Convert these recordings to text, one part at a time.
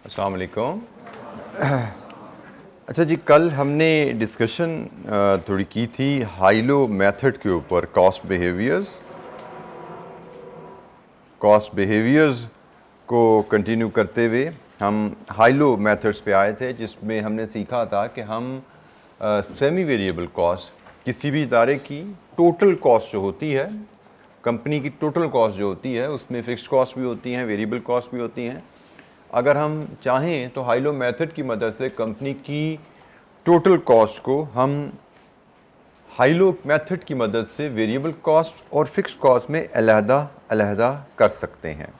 अस्सलाम वालेकुम। अच्छा जी, कल हमने डिस्कशन थोड़ी की थी हाइलो मेथड के ऊपर, कॉस्ट बिहेवियर्स को कंटिन्यू करते हुए हम हाइलो मेथड्स पे आए थे, जिसमें हमने सीखा था कि हम सेमी वेरिएबल कॉस्ट, किसी भी इदारे की टोटल कॉस्ट जो होती है, कंपनी की टोटल कॉस्ट जो होती है, उसमें फ़िक्स्ड कॉस्ट भी होती हैं, वेरिएबल कॉस्ट भी होती हैं। अगर हम चाहें तो हाइलो मेथड की मदद से कंपनी की टोटल कॉस्ट को हम हाइलो मेथड की मदद से वेरिएबल कॉस्ट और फिक्स्ड कॉस्ट में अलहदा कर सकते हैं।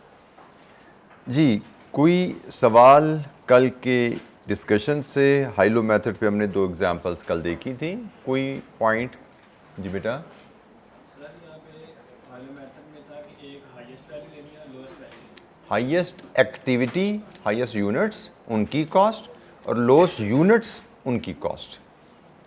जी, कोई सवाल कल के डिस्कशन से? हाइलो मेथड पे हमने 2 एग्जांपल्स कल देखी थी, कोई पॉइंट? जी बेटा। सर यहाँ पे हाइलो मेथड में था कि एक हाईएस्ट वैल्यू लेनी है, lowest value. Highest activity, highest units उनकी कॉस्ट, और लोएस्ट यूनिट्स उनकी कॉस्ट।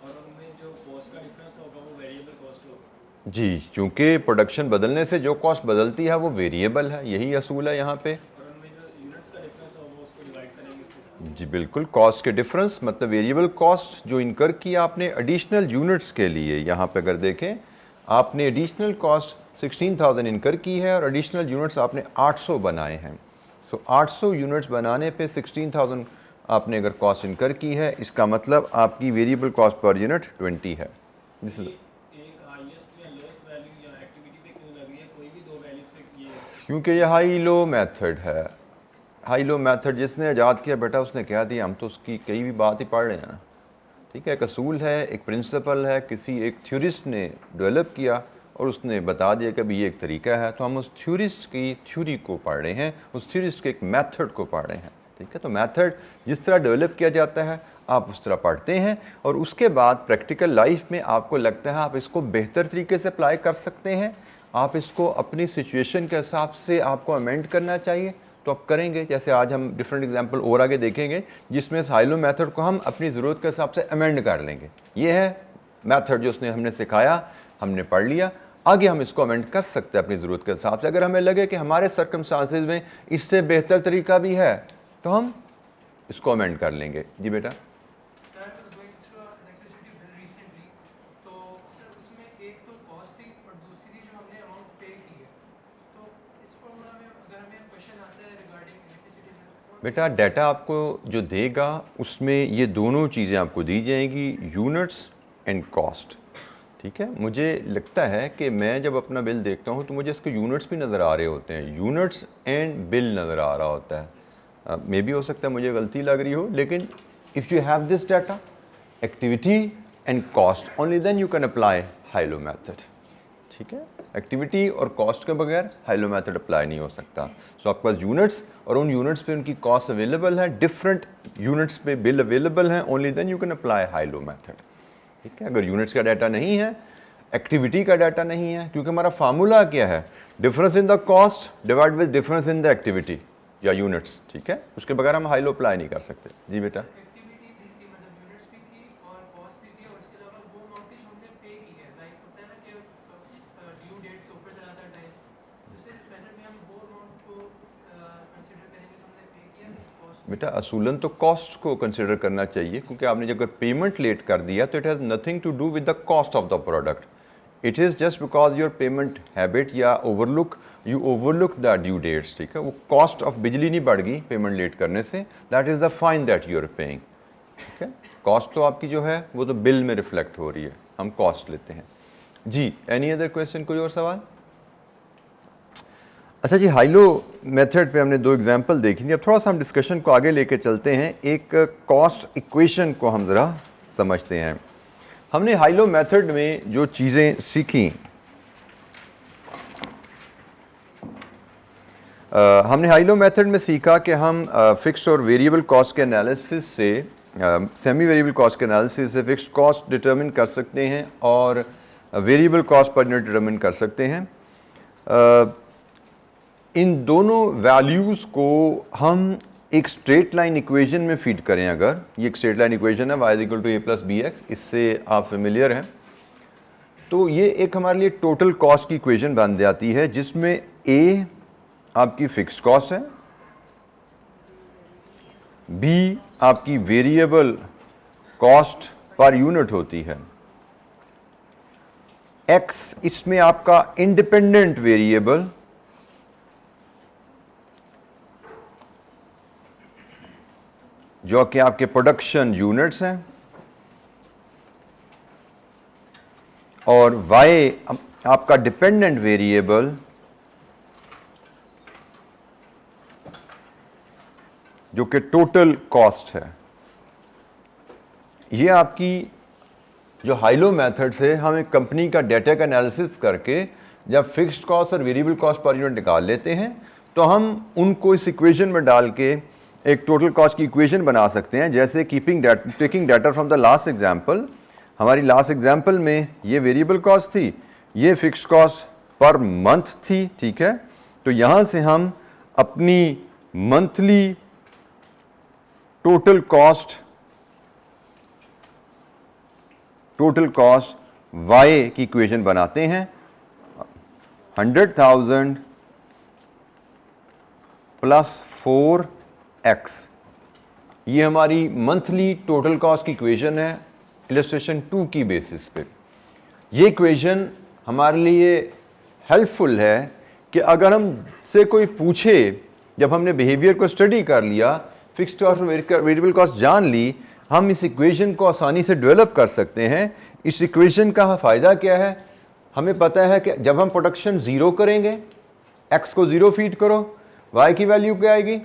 और उनमें जो कॉस्ट का डिफरेंस होगा वो वेरिएबल कॉस्ट होगा। जी, चूँकि प्रोडक्शन बदलने से जो कॉस्ट बदलती है वो वेरिएबल है, यही असूल है यहाँ पे। और उनमें जो यूनिट्स का डिफरेंस होगा उसको डिवाइड करेंगे उसके साथ। जी बिल्कुल, कॉस्ट के डिफरेंस मतलब वेरिएबल कॉस्ट जो इनकर किया आपने एडिशनल यूनिट्स के लिए। यहाँ पे अगर देखें, आपने एडिशनल कॉस्ट 16,000 इनकर की है और एडिशनल यूनिट्स आपने 800 बनाए हैं। सो 800 यूनिट्स बनाने पे 16,000 आपने अगर कॉस्ट इनकर की है, इसका मतलब आपकी वेरिएबल कॉस्ट पर यूनिट 20 है। एक हाईएस्ट या लोएस्ट वैल्यू या एक्टिविटी पे क्यों लगी है? कोई भी दो वैल्यूज पे ये क्योंकि ये हाई लो मेथड है। हाई लो मेथड जिसने ईजाद किया बेटा, उसने कह दिया, हम तो उसकी कई भी बात ही पढ़ रहे हैं ना। ठीक है, एक असूल है, एक प्रिंसिपल है, किसी एक थ्योरिस्ट ने डेवलप किया और उसने बता दिया कि भाई ये एक तरीका है, तो हम उस थ्योरिस्ट की थ्योरी को पढ़ रहे हैं, उस थ्योरिस्ट के एक मेथड को पढ़ रहे हैं। ठीक है, तो मेथड जिस तरह डेवलप किया जाता है आप उस तरह पढ़ते हैं, और उसके बाद प्रैक्टिकल लाइफ में आपको लगता है आप इसको बेहतर तरीके से अप्लाई कर सकते हैं, आप इसको अपनी सिचुएशन के हिसाब से आपको अमेंड करना चाहिए, तो आप करेंगे। जैसे आज हम डिफरेंट एग्जांपल और आगे देखेंगे जिसमें इस हाइलो मेथड को हम अपनी ज़रूरत के हिसाब से अमेंड कर लेंगे। ये है मेथड जो उसने हमने सिखाया, हमने पढ़ लिया, आगे हम इसको अमेंड कर सकते हैं अपनी ज़रूरत के हिसाब से। अगर हमें लगे कि हमारे सर्कमस्टांसेस में इससे बेहतर तरीका भी है तो हम इसको अमेंड कर लेंगे। जी बेटा। बेटा डाटा आपको जो देगा उसमें ये दोनों चीज़ें आपको दी जाएंगी, यूनिट्स एंड कॉस्ट। ठीक है, मुझे लगता है कि मैं जब अपना बिल देखता हूँ तो मुझे इसके यूनिट्स भी नज़र आ रहे होते हैं, यूनिट्स एंड बिल नज़र आ रहा होता है। मे भी हो सकता है मुझे गलती लग रही हो, लेकिन if you have this data, activity and cost, only then you can apply high low method. ठीक है, एक्टिविटी और कॉस्ट के बगैर हाइलो मेथड अप्लाई नहीं हो सकता। सो आपके पास यूनिट्स और उन यूनिट्स पे उनकी कॉस्ट अवेलेबल है, डिफरेंट यूनिट्स पे बिल अवेलेबल हैं, only then you can apply high low method. ठीक है, अगर यूनिट्स का डाटा नहीं है, एक्टिविटी का डाटा नहीं है, क्योंकि हमारा फार्मूला क्या है, difference in the cost divide with difference in the activity या यूनिट्स। ठीक है, उसके बगैर हम हाइलो अप्लाई नहीं कर सकते। जी बेटा। बेटा असूलन तो कॉस्ट को कंसिडर करना चाहिए, क्योंकि आपने अगर पेमेंट लेट कर दिया तो it has nothing to do with the cost of the product, it is just because your payment habit या you overlook the due dates. ठीक है, वो कॉस्ट ऑफ बिजली नहीं बढ़ गई पेमेंट लेट करने से, that is the fine that you are paying. ठीक है, कॉस्ट तो आपकी जो है वो तो बिल में रिफ्लेक्ट हो रही है, हम कॉस्ट लेते हैं। जी, एनी अदर क्वेश्चन, कोई और सवाल? अच्छा जी, हाइलो मेथड पे हमने 2 एग्जांपल देखी थी। अब थोड़ा सा हम डिस्कशन को आगे लेके चलते हैं, एक कॉस्ट इक्वेशन को हम ज़रा समझते हैं। हमने हाइलो मेथड में जो चीज़ें सीखी, हमने हाइलो मेथड में सीखा कि हम फिक्स्ड और वेरिएबल कॉस्ट के एनालिसिस से, सेमी वेरिएबल कॉस्ट के एनालिसिस से फिक्स्ड कॉस्ट डिटरमिन कर सकते हैं और variable cost per unit determine कर सकते हैं। इन दोनों वैल्यूज़ को हम एक स्ट्रेट लाइन इक्वेशन में फीड करें, अगर ये एक स्ट्रेट लाइन इक्वेशन है y = a + bx, इससे आप फेमिलियर हैं, तो ये एक हमारे लिए टोटल कॉस्ट की इक्वेशन बन जाती है, जिसमें a आपकी फिक्स कॉस्ट है, बी आपकी वेरिएबल कॉस्ट पर यूनिट होती है, एक्स इसमें आपका इंडिपेंडेंट वेरिएबल जो कि आपके प्रोडक्शन यूनिट्स हैं, और वाई आपका डिपेंडेंट वेरिएबल जो कि टोटल कॉस्ट है। ये आपकी जो हाइलो मेथड से हम एक कंपनी का डाटा का एनालिसिस करके जब फिक्स्ड कॉस्ट और वेरिएबल कॉस्ट पर यूनिट निकाल लेते हैं तो हम उनको इस इक्वेशन में डाल के एक टोटल कॉस्ट की इक्वेशन बना सकते हैं। जैसे taking data from the last example, हमारी लास्ट एग्जांपल में ये वेरिएबल कॉस्ट थी, ये फिक्स्ड कॉस्ट पर मंथ थी, ठीक है। तो यहाँ से हम अपनी मंथली टोटल कॉस्ट वाई की इक्वेशन बनाते हैं। 100,000 प्लस 4x, ये हमारी मंथली टोटल कॉस्ट की इक्वेशन है इलस्ट्रेशन 2 की बेसिस पे। ये इक्वेशन हमारे लिए हेल्पफुल है कि अगर हम से कोई पूछे, जब हमने बिहेवियर को स्टडी कर लिया, फिक्स्ड कॉस्ट और वेरिएबल कॉस्ट जान ली, हम इस इक्वेशन को आसानी से डेवलप कर सकते हैं। इस इक्वेशन का फ़ायदा क्या है, हमें पता है कि जब हम प्रोडक्शन ज़ीरो करेंगे, x को ज़ीरो फीड करो, y की वैल्यू क्या आएगी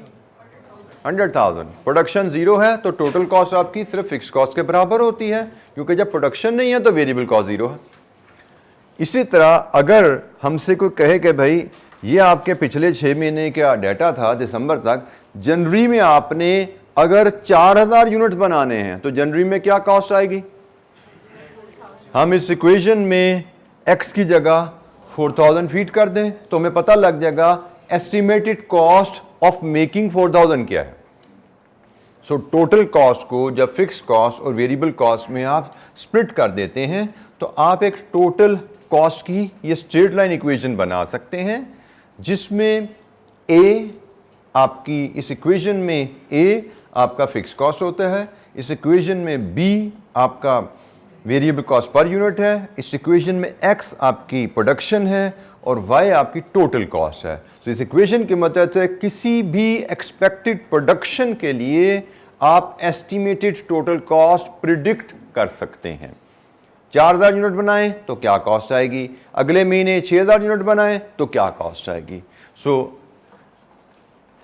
100,000। प्रोडक्शन ज़ीरो है तो टोटल कॉस्ट आपकी सिर्फ फिक्स्ड कॉस्ट के बराबर होती है, क्योंकि जब प्रोडक्शन नहीं है तो वेरिएबल कॉस्ट ज़ीरो है। इसी तरह अगर हमसे कोई कहे कि भाई ये आपके पिछले 6 महीने का डाटा था दिसंबर तक, जनवरी में आपने अगर 4000 यूनिट्स बनाने हैं तो जनवरी में क्या कॉस्ट आएगी, हम इस इक्वेशन में x की जगह 4000 फीड कर दें तो हमें पता लग जाएगा एस्टिमेटेड कॉस्ट ऑफ मेकिंग 4000 क्या है। सो टोटल कॉस्ट को जब फिक्स्ड कॉस्ट और वेरिएबल कॉस्ट में आप स्प्लिट कर देते हैं तो आप एक टोटल कॉस्ट की ये स्ट्रेट लाइन इक्वेशन बना सकते हैं, जिसमें a आपकी इस इक्वेशन में a आपका फिक्स्ड कॉस्ट होता है, इस इक्वेशन में b आपका वेरिएबल कॉस्ट पर यूनिट है, इस इक्वेशन में x आपकी प्रोडक्शन है और y आपकी टोटल कॉस्ट है। तो इस इक्वेशन की मदद से किसी भी एक्सपेक्टेड प्रोडक्शन के लिए आप एस्टिमेटेड टोटल कॉस्ट प्रिडिक्ट कर सकते हैं। 4000 यूनिट बनाएं तो क्या कॉस्ट आएगी, अगले महीने 6000 यूनिट बनाएं तो क्या कॉस्ट आएगी। सो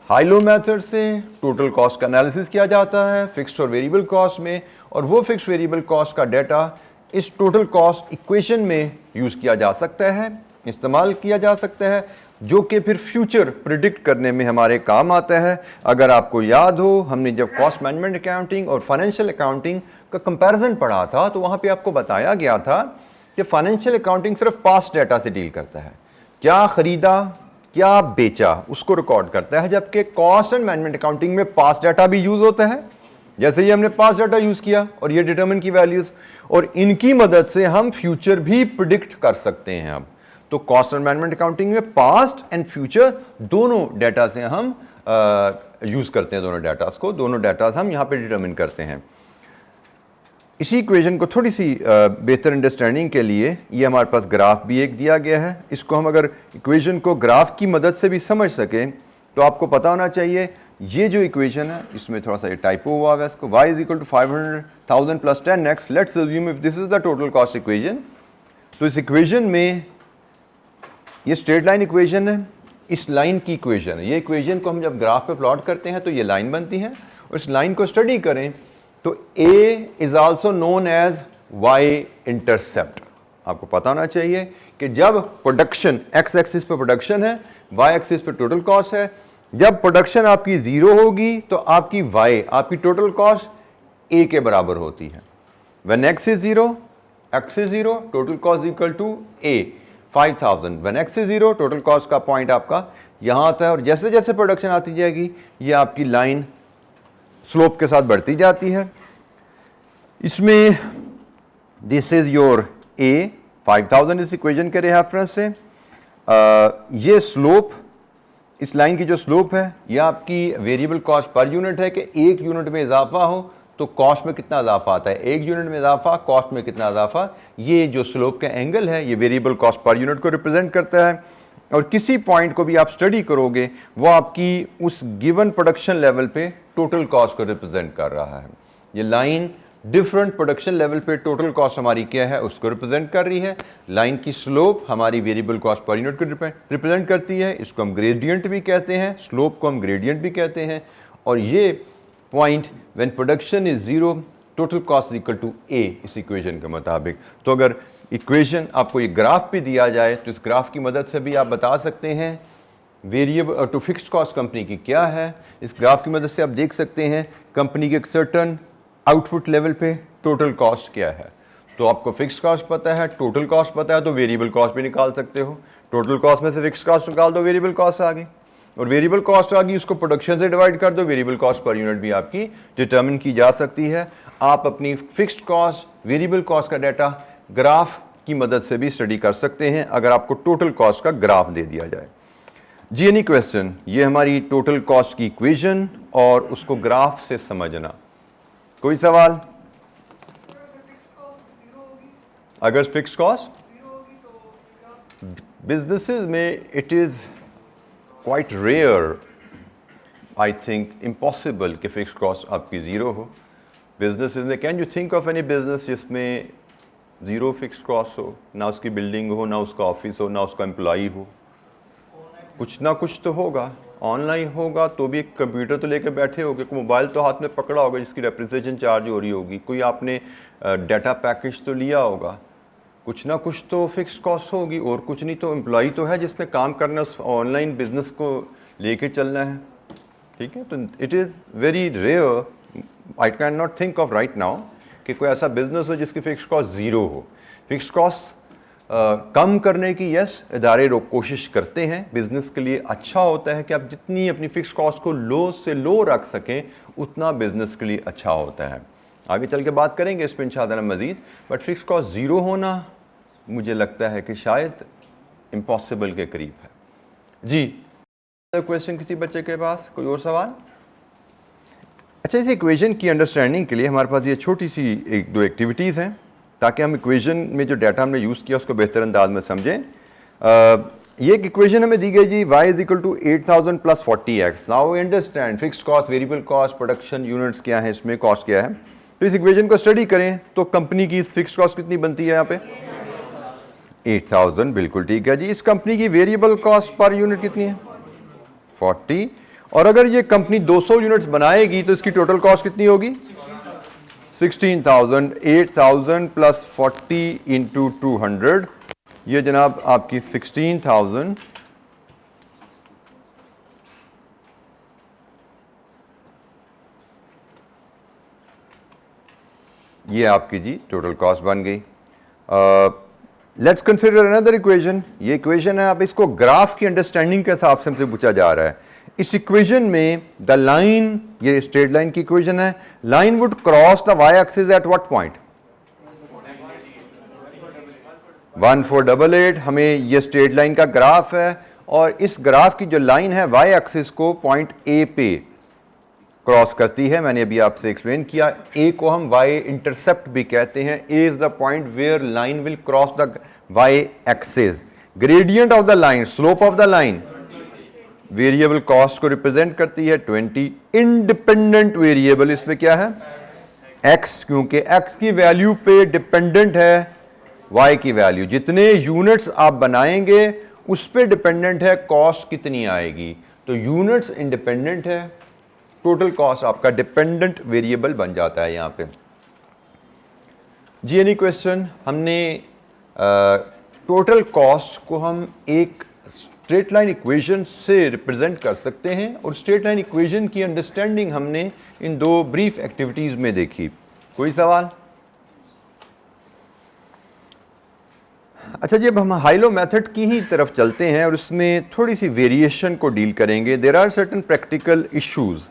हाइलो मेथड से टोटल कॉस्ट का एनालिसिस किया जाता है फिक्स्ड और वेरिएबल कॉस्ट में, और वो फिक्स्ड वेरिएबल कॉस्ट का डाटा इस टोटल कॉस्ट इक्वेशन में यूज़ किया जा सकता है, इस्तेमाल किया जा सकता है, जो कि फिर फ्यूचर प्रिडिक्ट करने में हमारे काम आता है। अगर आपको याद हो, हमने जब कॉस्ट मैनेजमेंट अकाउंटिंग और फाइनेंशियल अकाउंटिंग का कंपैरिजन पढ़ा था तो वहाँ पे आपको बताया गया था कि फाइनेंशियल अकाउंटिंग सिर्फ पास्ट डाटा से डील करता है, क्या खरीदा क्या बेचा उसको रिकॉर्ड करता है, जबकि कॉस्ट एंड मैनेजमेंट अकाउंटिंग में पास्ट डाटा भी यूज होता है। जैसे ये हमने पास्ट डाटा यूज किया और ये डिटरमिन की वैल्यूज, और इनकी मदद से हम फ्यूचर भी प्रिडिक्ट कर सकते हैं। अब तो कॉस्ट एंड मैनेजमेंट अकाउंटिंग में पास्ट एंड फ्यूचर दोनों डाटा से हम यूज करते हैं, दोनों डाटा हम यहाँ पे डिटरमिन करते हैं। इसी इक्वेशन को थोड़ी सी बेहतर अंडरस्टैंडिंग के लिए ये हमारे पास ग्राफ भी एक दिया गया है। इसको हम अगर इक्वेशन को ग्राफ की मदद से भी समझ सकें तो आपको पता होना चाहिए, ये जो इक्वेशन है इसमें थोड़ा सा ये टाइपो हुआ है, इसको y is equal to 500,000 plus 10x, let's assume if this is the total cost equation. तो इस इक्वेशन में ये स्ट्रेट लाइन इक्वेशन है, इस लाइन की इक्वेशन है। ये इक्वेशन को हम जब ग्राफ पे प्लॉट करते हैं तो ये लाइन बनती है, और इस लाइन को स्टडी करें तो a is also known as y intercept. आपको पता होना चाहिए कि जब प्रोडक्शन x एक्सिस पे प्रोडक्शन है, y एक्सिस पे टोटल कॉस्ट है, जब प्रोडक्शन आपकी जीरो होगी तो आपकी y आपकी टोटल कॉस्ट a के बराबर होती है। When x is zero total cost equal to a 5000। When x is zero total cost का पॉइंट आपका यहाँ आता है, और जैसे जैसे प्रोडक्शन आती जाएगी ये आपकी लाइन स्लोप के साथ बढ़ती जाती है। इसमें दिस इज योर a 5000 इस इक्वेशन के रेफरेंस से, ये स्लोप इस लाइन की जो स्लोप है ये आपकी वेरिएबल कॉस्ट पर यूनिट है कि एक यूनिट में इजाफा हो तो कॉस्ट में कितना इजाफा आता है, एक यूनिट में इजाफा कॉस्ट में कितना इजाफा। ये जो स्लोप का एंगल है ये वेरिएबल कॉस्ट पर यूनिट को रिप्रेजेंट करता है। और किसी पॉइंट को भी आप स्टडी करोगे वो आपकी उस गिवन प्रोडक्शन लेवल पे टोटल कॉस्ट को रिप्रेजेंट कर रहा है। ये लाइन डिफरेंट प्रोडक्शन लेवल पे टोटल कॉस्ट हमारी क्या है उसको रिप्रेजेंट कर रही है। लाइन की स्लोप हमारी वेरिएबल कॉस्ट पर यूनिट को रिप्रेजेंट करती है। इसको हम ग्रेडियंट भी कहते हैं, स्लोप को हम ग्रेडियंट भी कहते हैं। और ये point when production is zero total cost equal to A, इस इक्वेशन के मुताबिक। तो अगर इक्वेशन आपको ये ग्राफ भी दिया जाए तो इस ग्राफ की मदद से भी आप बता सकते हैं variable to fixed cost company की क्या है। इस ग्राफ की मदद से आप देख सकते हैं कंपनी के एक सर्टन आउटपुट लेवल पे टोटल कॉस्ट क्या है। तो आपको फिक्स्ड कॉस्ट पता है, टोटल कॉस्ट पता है, तो वेरिएबल कॉस्ट भी निकाल सकते हो। टोटल कॉस्ट में से फिक्स्ड कॉस्ट निकाल दो, वेरिएबल कॉस्ट आ गई। और वेरिएबल कॉस्ट आ गई, उसको प्रोडक्शन से डिवाइड कर दो, वेरिएबल कॉस्ट पर यूनिट भी आपकी डिटर्मिन की जा सकती है। आप अपनी फिक्स्ड कॉस्ट, वेरिएबल कॉस्ट का डाटा ग्राफ की मदद से भी स्टडी कर सकते हैं अगर आपको टोटल कॉस्ट का ग्राफ दे दिया जाए। जी एनी क्वेश्चन? ये हमारी टोटल कॉस्ट की इक्वेशन और उसको ग्राफ से समझना। कोई सवाल? अगर फिक्स्ड कॉस्ट बिजनेसेस में it is quite rare, I think impossible कि फिक्स्ड कॉस्ट आपकी ज़ीरो हो बिजनेसेस में। Can you think of any business जिसमें ज़ीरो फिक्स्ड कॉस्ट हो, ना उसकी बिल्डिंग हो, ना उसका ऑफिस हो, ना उसका एम्प्लॉई हो? कुछ ना कुछ तो होगा। ऑनलाइन होगा तो भी एक कंप्यूटर तो लेकर बैठे होगे, कोई मोबाइल तो हाथ में पकड़ा होगा जिसकी डेप्रिसिएशन चार्ज हो रही होगी, कोई आपने डाटा पैकेज तो लिया होगा। कुछ ना कुछ तो फिक्स्ड कॉस्ट होगी, और कुछ नहीं तो एम्प्लॉई तो है जिसने काम करना, उस ऑनलाइन बिजनेस को लेके चलना है। ठीक है, तो it is very rare, I can not think of right now कि कोई ऐसा बिजनेस हो जिसकी फिक्स्ड कॉस्ट ज़ीरो हो। फिक्स्ड कॉस्ट कम करने की यस इदारे कोशिश करते हैं। बिजनेस के लिए अच्छा होता है कि आप जितनी अपनी फिक्स्ड कॉस्ट को लो से लो रख सकें उतना बिजनेस के लिए अच्छा होता है। आगे चल के बात करेंगे इस पर इंशाअल्लाह मज़ीद। बट फिक्स्ड कॉस्ट ज़ीरो होना मुझे लगता है कि शायद इम्पॉसिबल के करीब है। जी क्वेश्चन किसी बच्चे के पास? कोई और सवाल? अच्छा, इस इक्वेशन की अंडरस्टैंडिंग के लिए हमारे पास ये छोटी सी एक दो एक्टिविटीज़ हैं ताकि हम इक्वेशन में जो डाटा हमने यूज़ किया उसको बेहतर अंदाज में समझें। ये एक इक्वेशन हमें दी गई जी, y is equal to 8000 plus 40x। Now we understand fixed cost, variable cost, production units क्या है, इसमें कॉस्ट क्या है। तो इस इक्वेशन को स्टडी करें तो कंपनी की फिक्स्ड कॉस्ट कितनी बनती है यहाँ पे? 8000, बिल्कुल ठीक है जी। इस कंपनी की वेरिएबल कॉस्ट पर यूनिट कितनी है? 40। और अगर ये कंपनी 200 यूनिट्स बनाएगी तो इसकी टोटल कॉस्ट कितनी होगी? 16,000। 8,000 प्लस 40 इंटू 200, ये जनाब आपकी 16,000। ये आपकी जी टोटल कॉस्ट बन गई। Let's consider another equation. ये इक्वेशन है, आप इसको ग्राफ की अंडरस्टैंडिंग के हिसाब से हमसे पूछा जा रहा है। इस इक्वेशन में द लाइन, ये स्ट्रेट लाइन की इक्वेशन है, line would cross the Y axis at what point? 1488। हमें ये स्ट्रेट लाइन का ग्राफ है और इस ग्राफ की जो लाइन है वाई एक्सिस को पॉइंट ए पे क्रॉस करती है। मैंने अभी आपसे एक्सप्लेन किया, ए को हम वाई इंटरसेप्ट भी कहते हैं। A is the point where line will cross the Y axis. Gradient of the line, slope of the line variable cost को रिप्रेजेंट करती है 20। इंडिपेंडेंट वेरिएबल इसमें क्या है? x, क्योंकि x की वैल्यू पे डिपेंडेंट है y की वैल्यू। जितने यूनिट्स आप बनाएंगे उस पे डिपेंडेंट है कॉस्ट कितनी आएगी। तो यूनिट्स इंडिपेंडेंट है, टोटल कॉस्ट आपका डिपेंडेंट वेरिएबल बन जाता है यहाँ पे। जी एनी क्वेश्चन? हमने टोटल कॉस्ट को हम एक स्ट्रेट लाइन इक्वेशन से रिप्रेजेंट कर सकते हैं और स्ट्रेट लाइन इक्वेशन की अंडरस्टैंडिंग हमने इन दो ब्रीफ एक्टिविटीज में देखी। कोई सवाल? अच्छा जी, अब हम हाइलो मेथड की ही तरफ चलते हैं और उसमें थोड़ी सी वेरिएशन को डील करेंगे। There are certain practical issues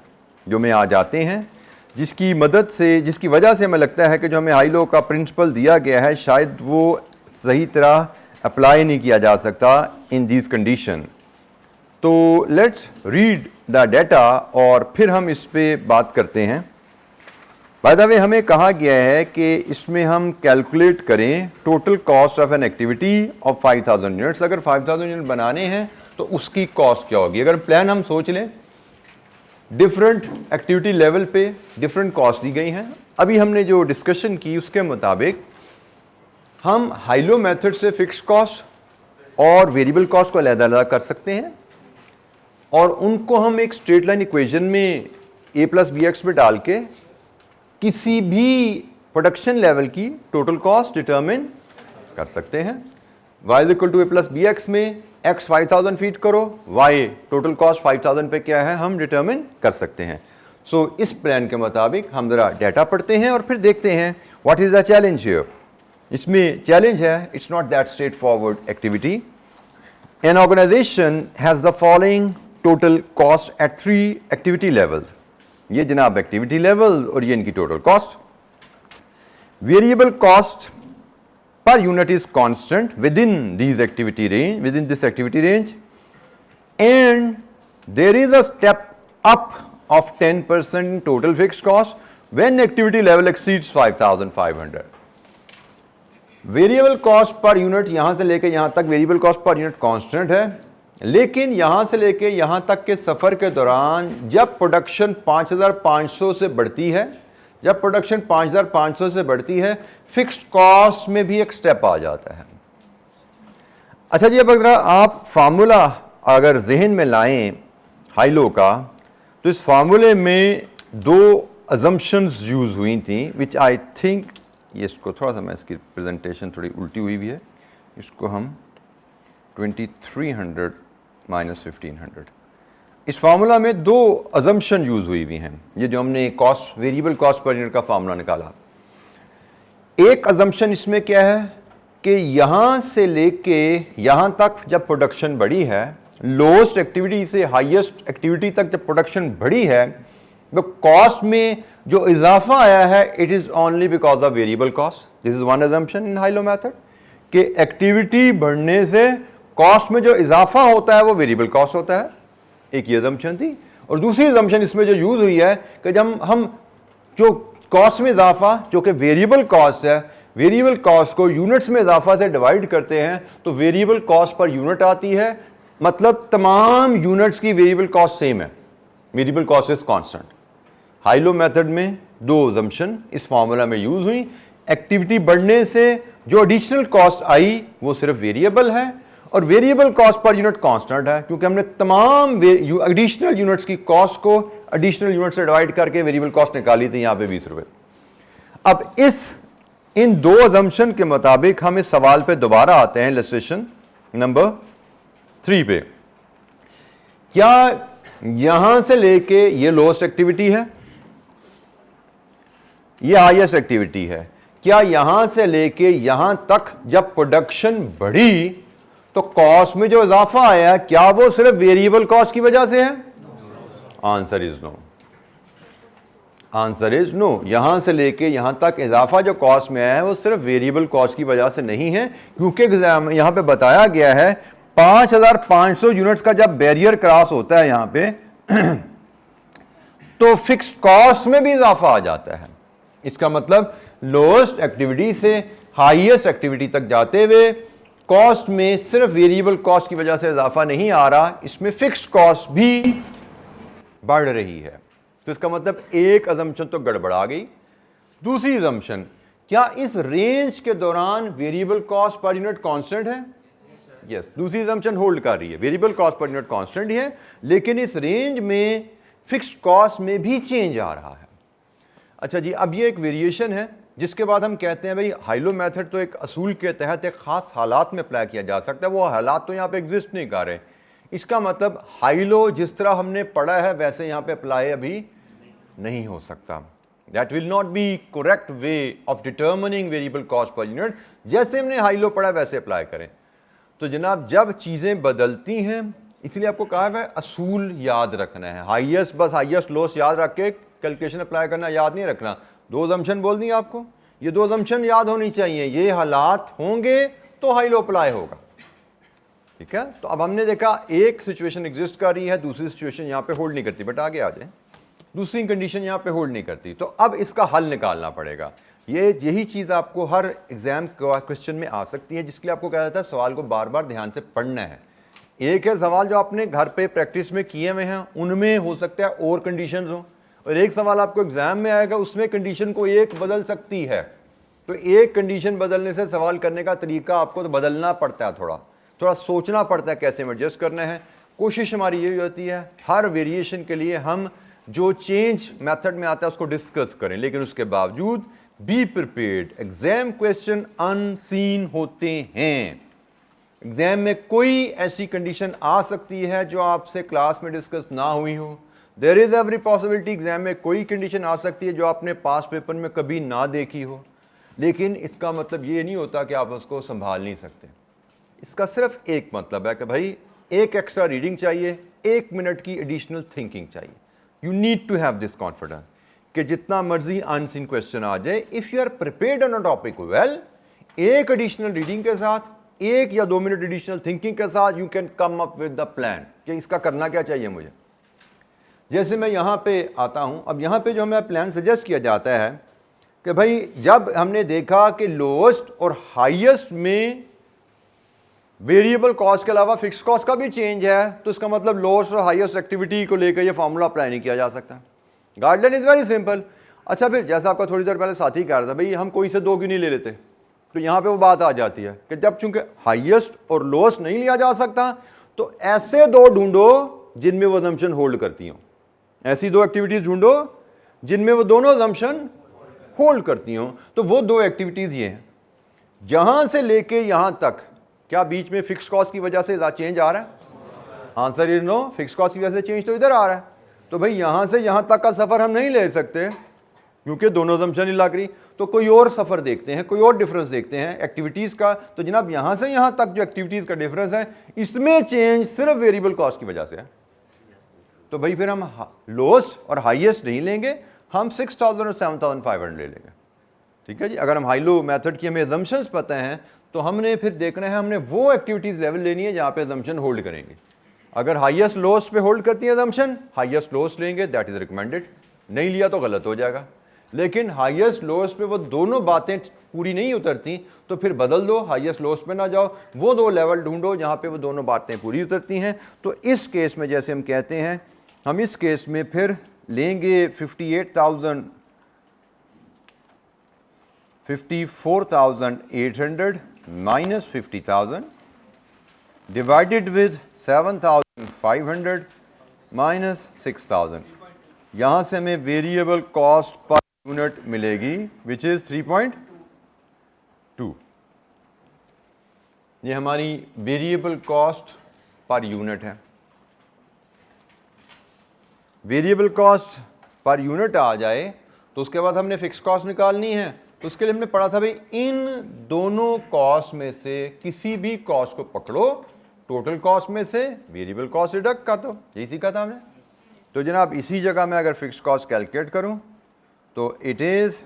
जो में आ जाते हैं जिसकी मदद से, जिसकी वजह से हमें लगता है कि जो हमें हाइलो का प्रिंसिपल दिया गया है शायद वो सही तरह अप्लाई नहीं किया जा सकता इन दिस कंडीशन। तो लेट्स रीड द डाटा और फिर हम इस पे बात करते हैं। बाय द वे हमें कहा गया है कि इसमें हम कैलकुलेट करें total cost of an activity of 5000 units. अगर 5000 यूनिट बनाने हैं तो उसकी कॉस्ट क्या होगी। अगर प्लान हम सोच लें, डिफरेंट एक्टिविटी लेवल पे डिफरेंट कॉस्ट दी गई हैं। अभी हमने जो डिस्कशन की उसके मुताबिक हम हाइलो मेथड से फिक्स्ड कॉस्ट और वेरिएबल कॉस्ट को अलग-अलग कर सकते हैं और उनको हम एक स्ट्रेट लाइन इक्वेशन में a+bx में डाल के किसी भी प्रोडक्शन लेवल की टोटल कॉस्ट डिटरमिन कर सकते हैं। y is equal to a+bx में x 5000 फीट करो, y टोटल कॉस्ट 5000 पे क्या है हम डिटरमिन कर सकते हैं। सो इस प्लान के मुताबिक हम जरा डाटा पढ़ते हैं और फिर देखते हैं what is the challenge here. इसमें चैलेंज है, it's not that straightforward activity. An organisation has the following total cost at 3 activity level. ये जनाब एक्टिविटी लेवल और ये इनकी total cost. Variable cost per unit is constant within this activity range, and there is a step up of 10% in total fixed cost when activity level exceeds 5500. Variable cost per unit यहां से लेके यहां तक variable cost per unit constant है, लेकिन यहां से लेके यहां तक के सफर के दौरान जब प्रोडक्शन 5500 से बढ़ती है, जब प्रोडक्शन 5500 से बढ़ती है, फिक्स्ड कॉस्ट में भी एक स्टेप आ जाता है। अच्छा जी, अब अगर आप फार्मूला अगर जहन में लाएं हाइलो का, तो इस फार्मूले में 2 अजम्पशंस यूज हुई थी विच आई थिंक, ये इसको थोड़ा सा मैं इसकी प्रेजेंटेशन थोड़ी उल्टी हुई भी है, इसको हम 2300 माइनस 1500, इस फार्मूला में 2 अजम्पशन यूज हुई हैं। ये जो हमने cost variable cost per unit का फार्मूला निकाला, एक अजम्पशन इसमें क्या है कि यहां से लेके यहां तक जब प्रोडक्शन बढ़ी है, लोएस्ट एक्टिविटी से हाईएस्ट एक्टिविटी तक जब प्रोडक्शन बढ़ी है, तो कॉस्ट में जो इजाफा आया है it is only because of variable cost. This is one assumption in high-low method कि एक्टिविटी बढ़ने से कॉस्ट में जो इजाफा होता है वो वेरिएबल कॉस्ट होता है। एक ये अजम्पशन थी। और दूसरी अजम्पशन इसमें जो यूज हुई है कि जब हम जो कॉस्ट में इजाफा जो कि वेरिएबल कॉस्ट है, वेरिएबल कॉस्ट को यूनिट्स में इजाफा से डिवाइड करते हैं तो वेरिएबल कॉस्ट पर यूनिट आती है। मतलब तमाम यूनिट्स की वेरिएबल कॉस्ट सेम है, variable cost is constant. High-low method में 2 अजम्पशन इस फार्मूला में यूज हुई। एक्टिविटी बढ़ने से जो एडिशनल कॉस्ट आई वो सिर्फ वेरिएबल है और variable cost per unit constant है, क्योंकि हमने तमाम एडिशनल यूनिट्स की कॉस्ट को एडिशनल यूनिट से डिवाइड करके वेरिएबल कॉस्ट निकाली थी, यहां पे 20 रुपए। अब इन 2 अजम्पशन के मुताबिक हम इस सवाल पे दोबारा आते हैं, इलस्ट्रेशन नंबर 3 पे। क्या यहां से लेके ये लोएस्ट एक्टिविटी है, ये हाईएस्ट एक्टिविटी है, क्या यहां से लेके यहां तक जब प्रोडक्शन बढ़ी तो कॉस्ट में जो इजाफा आया क्या वो सिर्फ वेरिएबल कॉस्ट की वजह से है? Answer is no. Answer is no. यहां से लेके यहां तक इजाफा जो कॉस्ट में आया है वो सिर्फ वेरिएबल कॉस्ट की वजह से नहीं है, क्योंकि यहां पे बताया गया है 5500 यूनिट्स का जब बैरियर क्रॉस होता है यहां पे तो फिक्स्ड कॉस्ट में भी इजाफा आ जाता है। इसका मतलब लोएस्ट एक्टिविटी से हाईएस्ट एक्टिविटी तक जाते हुए कॉस्ट में सिर्फ वेरिएबल कॉस्ट की वजह से इजाफा नहीं आ रहा, इसमें फिक्स्ड कॉस्ट भी बढ़ रही है। तो इसका मतलब एक अजम्पशन तो गड़बड़ा गई। दूसरी अजम्पशन, क्या इस रेंज के दौरान variable cost per unit constant है? यस, दूसरी अजम्पशन होल्ड कर रही है, variable cost per unit constant ही है, लेकिन इस रेंज में फिक्स्ड कॉस्ट में भी चेंज आ रहा है। अच्छा जी, अब ये एक वेरिएशन है जिसके बाद हम कहते हैं भाई हाइलो मेथड तो एक असूल के तहत एक खास हालात में अप्लाई किया जा सकता है, वो हालात तो यहाँ पे एग्जिस्ट नहीं कर रहे। इसका मतलब हाइलो जिस तरह हमने पढ़ा है वैसे यहाँ पे अप्लाई अभी नहीं हो सकता। That will not be correct way of determining variable cost per unit. जैसे हमने हाइलो पढ़ा वैसे अप्लाई करें। तो जनाब जब चीज़ें बदलती हैं, इसलिए आपको कहा है असूल याद रखना है। हाईएस्ट बस हाईएस्ट लोएस्ट याद रख के कैलकुलेशन अप्लाई करना याद नहीं रखना। 2 अजम्पशन बोल दी आपको, ये 2 अजम्पशन याद होनी चाहिए। ये हालात होंगे तो हाइलो अप्लाई होगा। ठीक है। तो अब हमने देखा एक सिचुएशन एग्जिस्ट कर रही है, दूसरी सिचुएशन यहाँ पे होल्ड नहीं करती, बट आगे आ जाए, दूसरी कंडीशन यहाँ पे होल्ड नहीं करती, तो अब इसका हल निकालना पड़ेगा। यही चीज़ आपको हर एग्जाम क्वेश्चन में आ सकती है, जिसके लिए आपको कहा जाता है सवाल को बार बार ध्यान से पढ़ना है। एक है सवाल जो आपने घर पे प्रैक्टिस में किए हुए हैं, उनमें हो सकता है और कंडीशन हो, और एक सवाल आपको एग्जाम में आएगा, उसमें कंडीशन को एक बदल सकती है। तो एक कंडीशन बदलने से सवाल करने का तरीका आपको तो बदलना पड़ता है, थोड़ा सोचना पड़ता है कैसे में एडजस्ट करना है। कोशिश हमारी यही होती है हर वेरिएशन के लिए हम जो चेंज मेथड में आता है उसको डिस्कस करें, लेकिन उसके बावजूद be prepared. Exam question unseen होते हैं, एग्जाम में कोई ऐसी कंडीशन आ सकती है जो आपसे क्लास में डिस्कस ना हुई हो। There is every possibility exam में कोई कंडीशन आ सकती है जो आपने पास पेपर में कभी ना देखी हो, लेकिन इसका मतलब ये नहीं होता कि आप उसको संभाल नहीं सकते। इसका सिर्फ एक मतलब है कि भाई एक एक्स्ट्रा रीडिंग चाहिए, 1 मिनट की एडिशनल थिंकिंग चाहिए। You need to have this confidence कि जितना मर्जी अनसीन क्वेश्चन आ जाए, if you are prepared on a topic well, एक एडिशनल रीडिंग के साथ, 1 या 2 मिनट एडिशनल थिंकिंग के साथ you can come up with the plan कि इसका करना क्या चाहिए मुझे। जैसे मैं यहाँ पे आता हूँ, अब यहाँ पे जो हमें प्लान सजेस्ट किया जाता है कि भाई जब हमने देखा कि लोएस्ट और हाईएस्ट में वेरिएबल कॉस्ट के अलावा फिक्स कॉस्ट का भी चेंज है, तो इसका मतलब लोएस्ट और हाईएस्ट एक्टिविटी को लेकर ये फॉर्मूला अप्लाई नहीं किया जा सकता। Guideline is very simple. अच्छा, फिर जैसा आपका थोड़ी देर पहले साथी कह रहा था, भाई हम कोई से 2 क्यों नहीं ले लेते, तो यहाँ पे वो बात आ जाती है कि जब चूंकि हाईएस्ट और लोएस्ट नहीं लिया जा सकता, तो ऐसे 2 ढूंढो जिनमें वो अजम्पशन होल्ड करती हो। ऐसी 2 एक्टिविटीज ढूंढो जिनमें वो दोनों अजम्पशन होल्ड करती हो। तो वो 2 एक्टिविटीज ये हैं, जहां से लेके यहां तक क्या बीच में फिक्स कॉस्ट की वजह से चेंज आ रहा है? Answer is no. Fix cost की वजह से चेंज तो इधर आ रहा है, तो भाई यहां से यहां तक का सफर हम नहीं ले सकते क्योंकि दोनों अजम्पशन ही लग रही। तो कोई और सफर देखते हैं, कोई और डिफरेंस देखते हैं एक्टिविटीज का। तो जनाब यहां से यहां तक जो एक्टिविटीज का डिफरेंस है, इसमें चेंज सिर्फ वेरिएबल कॉस्ट की वजह से है। तो भाई फिर हम लोएस्ट और हाईएस्ट नहीं लेंगे, हम 6000 और 7500 ले लेंगे। ठीक है जी। अगर हम हाई लो मेथड की हमें अजम्पशंस पता हैं, तो हमने फिर देखना है, हमने वो एक्टिविटीज लेवल लेनी है जहां पे अजम्पशन होल्ड करेंगे। अगर हाईएस्ट लोएस्ट पे होल्ड करती है अजम्पशन, हाईएस्ट लोएस्ट लेंगे, दैट इज रिकमेंडेड। नहीं लिया तो गलत हो जाएगा। लेकिन हाईएस्ट लोएस्ट पे वो दोनों बातें पूरी नहीं उतरती, तो फिर बदल दो, हाईएस्ट लोएस्ट पे ना जाओ, वो 2 लेवल ढूंढो जहां पे वो दोनों बातें पूरी उतरती हैं। तो इस केस में जैसे हम कहते हैं, हम इस केस में फिर लेंगे 54,800 माइनस 50,000 डिवाइडेड विद 7,500 माइनस 6,000। यहां से हमें वेरिएबल कॉस्ट पर यूनिट मिलेगी विच इज 3.2। ये हमारी वेरिएबल कॉस्ट पर यूनिट है। वेरिएबल कॉस्ट पर यूनिट आ जाए तो उसके बाद हमने फिक्स कॉस्ट निकालनी है। तो उसके लिए हमने पढ़ा था भाई इन दोनों कॉस्ट में से किसी भी कॉस्ट को पकड़ो, टोटल कॉस्ट में से वेरिएबल कॉस्ट डिडक्ट कर दो, यही सीखा था हमने। तो जनाब इसी जगह मैं अगर फिक्स कॉस्ट कैलकुलेट करूं तो इट इज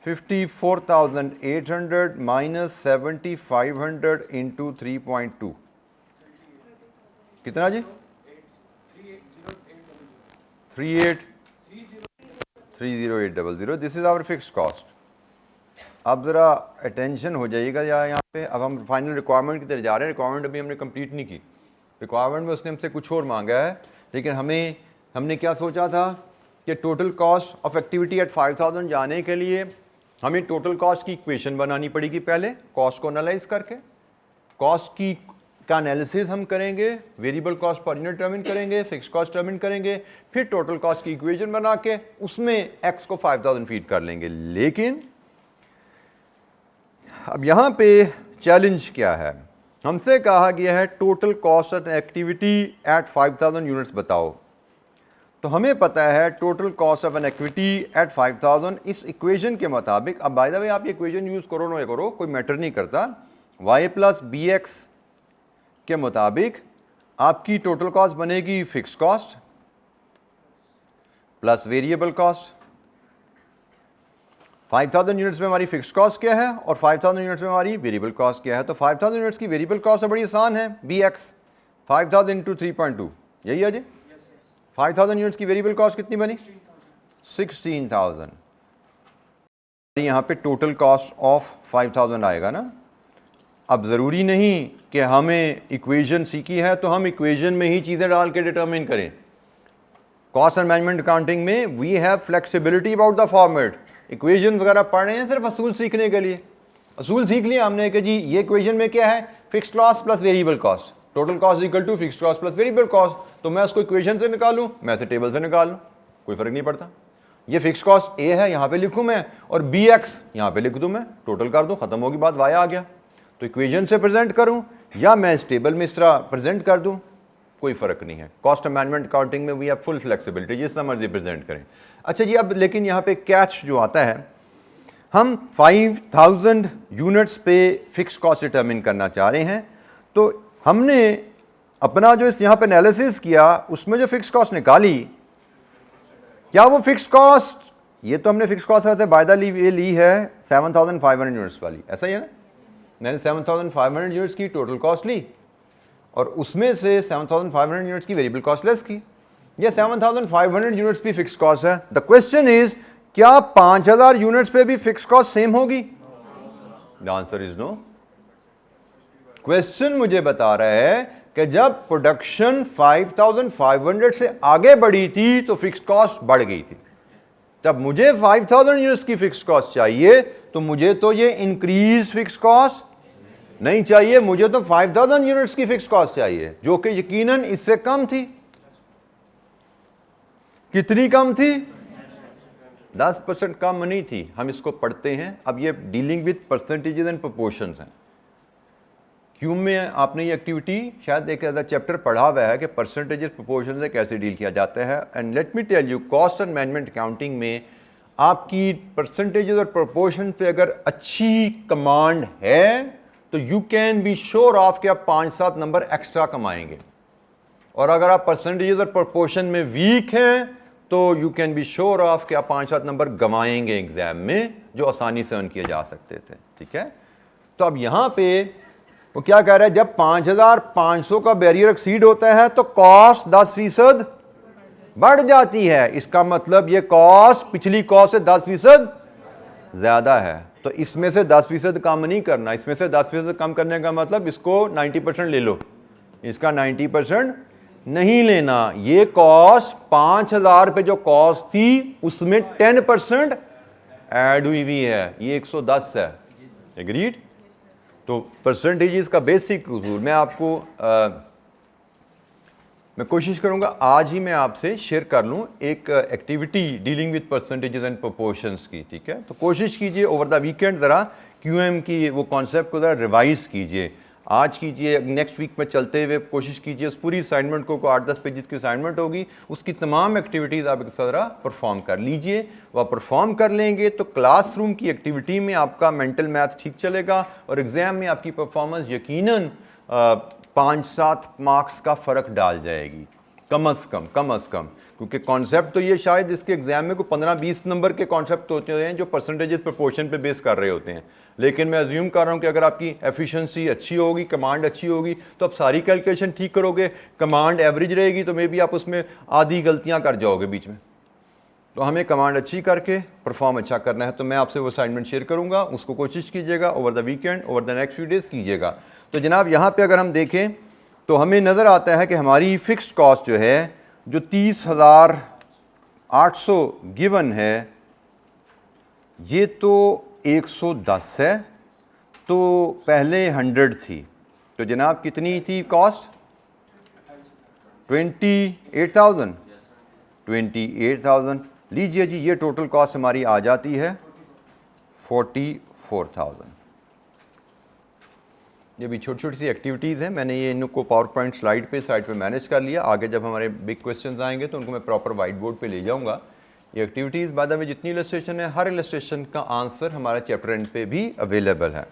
54,800 माइनस 7,500 इंटू 3.2 कितना जी? 30800। This is our fix cost. अब ज़रा अटेंशन हो जाइएगा यहाँ पे। अब हम फाइनल रिक्वायरमेंट की तरफ जा रहे हैं। रिक्वायरमेंट अभी हमने कंप्लीट नहीं की। रिक्वायरमेंट में उसने हमसे कुछ और मांगा है, लेकिन हमने क्या सोचा था कि total cost of activity at 5000 जाने के लिए हमें टोटल कॉस्ट की इक्वेशन बनानी पड़ेगी। पहले कॉस्ट को एनालाइज करके कॉस्ट की का एनालिसिस हम करेंगे, variable cost per unit determine करेंगे, फिक्स कॉस्ट डिटरमिन करेंगे, फिर टोटल कॉस्ट की इक्वेशन बना के उसमें एक्स को 5000 फीड कर लेंगे। लेकिन अब यहाँ पे चैलेंज क्या है? हमसे कहा गया है total cost of activity at 5000 units बताओ। तो हमें पता है total cost of an activity at 5000 इस इक्वेशन के मुताबिक, अब बाय द वे आप ये इक्वेशन यूज़ करो ना करो कोई मैटर नहीं करता, y प्लस बी एक्स के मुताबिक आपकी टोटल कॉस्ट बनेगी fix cost plus variable cost. 5000 units में हमारी फिक्स कॉस्ट क्या है और 5000 यूनिट्स में हमारी वेरिएबल कॉस्ट क्या है। तो 5000 यूनिट्स की वेरिएबल कॉस्ट तो बड़ी आसान है, BX 5000 इंटू 3.2, यही है जी। 5000 यूनिट्स की वेरिएबल कॉस्ट कितनी बनी? 16000। यहाँ पे टोटल कॉस्ट ऑफ 5000 आएगा ना। अब ज़रूरी नहीं कि हमें इक्वेशन सीखी है तो हम इक्वेशन में ही चीज़ें डाल के डिटरमिन करें। कॉस्ट एंड मैनेजमेंट अकाउंटिंग में we have flexibility about the format. Equation वगैरह पढ़ रहे हैं सिर्फ असूल सीखने के लिए। असूल सीख लिया हमने कि जी ये इक्वेशन में क्या है, fixed cost plus variable cost, total cost equal to fixed cost plus variable cost. तो मैं उसको इक्वेशन से निकालूं, मैं इसे टेबल से निकाल लूँ, कोई फर्क नहीं पड़ता। ये फिक्स्ड कॉस्ट ए है, यहाँ पे लिखूँ मैं, और BX यहाँ पे लिख दूँ मैं, टोटल कर दूँ, खत्म होगी बात, वाया आ गया। तो इक्वेशन से प्रेजेंट करूँ या मैं इस टेबल में इस तरह प्रेजेंट कर दूँ, कोई फ़र्क नहीं है। कॉस्ट एंड मैनेजमेंट अकाउंटिंग में वी हैव फुल फ्लेक्सिबिलिटी, जिस तरह मर्जी प्रेजेंट करें। अच्छा जी, अब लेकिन यहाँ पे कैच जो आता है, हम 5000 यूनिट्स पे फिक्स कॉस्ट डिटरमिन करना चाह रहे हैं। तो हमने अपना जो इस यहाँ पे एनालिसिस किया, उसमें जो फिक्स कॉस्ट निकाली, क्या वो फिक्स कॉस्ट, ये तो हमने फिक्स कॉस्ट वैसे बायदा ली है 7500 यूनिट्स वाली, ऐसा ही है ना। मैंने 7500 यूनिट्स की टोटल कॉस्ट ली और उसमें से 7500 यूनिट्स की वेरिएबल कॉस्ट लेस की। ये 7500 यूनिट्स भी फिक्स कॉस्ट है। द क्वेश्चन इज, क्या 5000 यूनिट्स पे भी फिक्स कॉस्ट सेम होगी? The answer is no. Question मुझे बता रहा है कि जब प्रोडक्शन 5500 से आगे बढ़ी थी तो फिक्स कॉस्ट बढ़ गई थी। जब मुझे 5000 यूनिट्स की फिक्स कॉस्ट चाहिए तो मुझे तो ये इंक्रीज फिक्स कॉस्ट नहीं चाहिए, मुझे तो 5000 यूनिट्स की फिक्स कॉस्ट चाहिए, जो कि यकीनन इससे कम थी। कितनी कम थी? 10% कम नहीं थी। हम इसको पढ़ते हैं। अब ये dealing with percentages and proportions हैं। क्यों में आपने ये एक्टिविटी शायद एक ऐसा चैप्टर पढ़ा हुआ है कि परसेंटेजेस प्रोपोर्शन से कैसे डील किया जाता है। And let me tell you, cost and management accounting में आपकी परसेंटेजेस और प्रोपोर्शन पे अगर अच्छी कमांड है तो you can be sure of कि आप 5-7 नंबर एक्स्ट्रा कमाएंगे। और अगर आप परसेंटेजेस और प्रोपोर्शन में वीक हैं तो you can be sure of कि आप 5-7 नंबर गंवाएंगे एग्जाम में, जो आसानी से अर्न किए जा सकते थे। ठीक है, तो अब यहां पे वो क्या कह रहा है, जब 5500 का बैरियर एक्सीड होता है तो कॉस्ट 10% बढ़ जाती है। इसका मतलब ये कॉस्ट पिछली कॉस्ट से 10% ज्यादा है। तो इसमें से 10% कम नहीं करना। इसमें से 10% कम करने का मतलब इसको 90% ले लो, इसका 90% नहीं लेना। ये कॉस्ट 5000 पे जो कॉस्ट थी उसमें 10% ऐड हुई हुई है, ये 110 है। एग्रीड? तो परसेंटेजेस का बेसिक उसूल मैं आपको मैं कोशिश करूंगा आज ही मैं आपसे शेयर कर लूं एक activity dealing with percentages and proportions की। ठीक है, तो कोशिश कीजिए ओवर द वीकेंड ज़रा QM की वो कॉन्सेप्ट को ज़रा रिवाइज कीजिए, आज कीजिए, नेक्स्ट वीक में चलते हुए कोशिश कीजिए उस पूरी असाइनमेंट को 8-10 पेजेस की असाइनमेंट होगी, उसकी तमाम एक्टिविटीज़ आप एक ज़रा परफॉर्म कर लीजिए। वह परफॉर्म कर लेंगे तो क्लासरूम की एक्टिविटी में आपका मेंटल मैथ ठीक चलेगा और एग्ज़ाम में आपकी परफॉर्मेंस यकीनन 5-7 मार्क्स का फ़र्क डाल जाएगी, कम अज़ कम। क्योंकि कॉन्सेप्ट तो ये शायद इसके एग्जाम में कोई 15-20 नंबर के कॉन्सेप्ट होते हैं जो परसेंटेजेस प्रोपोर्शन पे बेस कर रहे होते हैं। लेकिन मैं अज्यूम कर रहा हूँ कि अगर आपकी एफिशिएंसी अच्छी होगी, कमांड अच्छी होगी, तो आप सारी कैलकुलेशन ठीक करोगे। कमांड एवरेज रहेगी तो मे बी आप उसमें आधी गलतियाँ कर जाओगे बीच में। तो हमें कमांड अच्छी करके परफॉर्म अच्छा करना है। तो मैं आपसे वो असाइनमेंट शेयर करूँगा, उसको कोशिश कीजिएगा over the weekend, over the next few days कीजिएगा। तो जनाब यहाँ पे अगर हम देखें तो हमें नज़र आता है कि हमारी फ़िक्स्ड कॉस्ट जो है, जो 30,800 गिवन है, ये तो 110 है, तो पहले 100 थी। तो जनाब कितनी थी कॉस्ट? 28,000 लीजिए जी, ये टोटल कॉस्ट हमारी आ जाती है 44,000। ये भी छोटी छोटी सी एक्टिविटीज़ हैं, मैंने ये इनको पावर पॉइंट साइड पे मैनेज कर लिया। आगे जब हमारे बिग क्वेश्चंस आएंगे तो उनको मैं प्रॉपर वाइट बोर्ड पे ले जाऊंगा। ये एक्टिविटीज़ बाद में जितनी इलस्ट्रेशन है, हर इलस्ट्रेशन का आंसर हमारे चैप्टर एंड पे भी अवेलेबल है।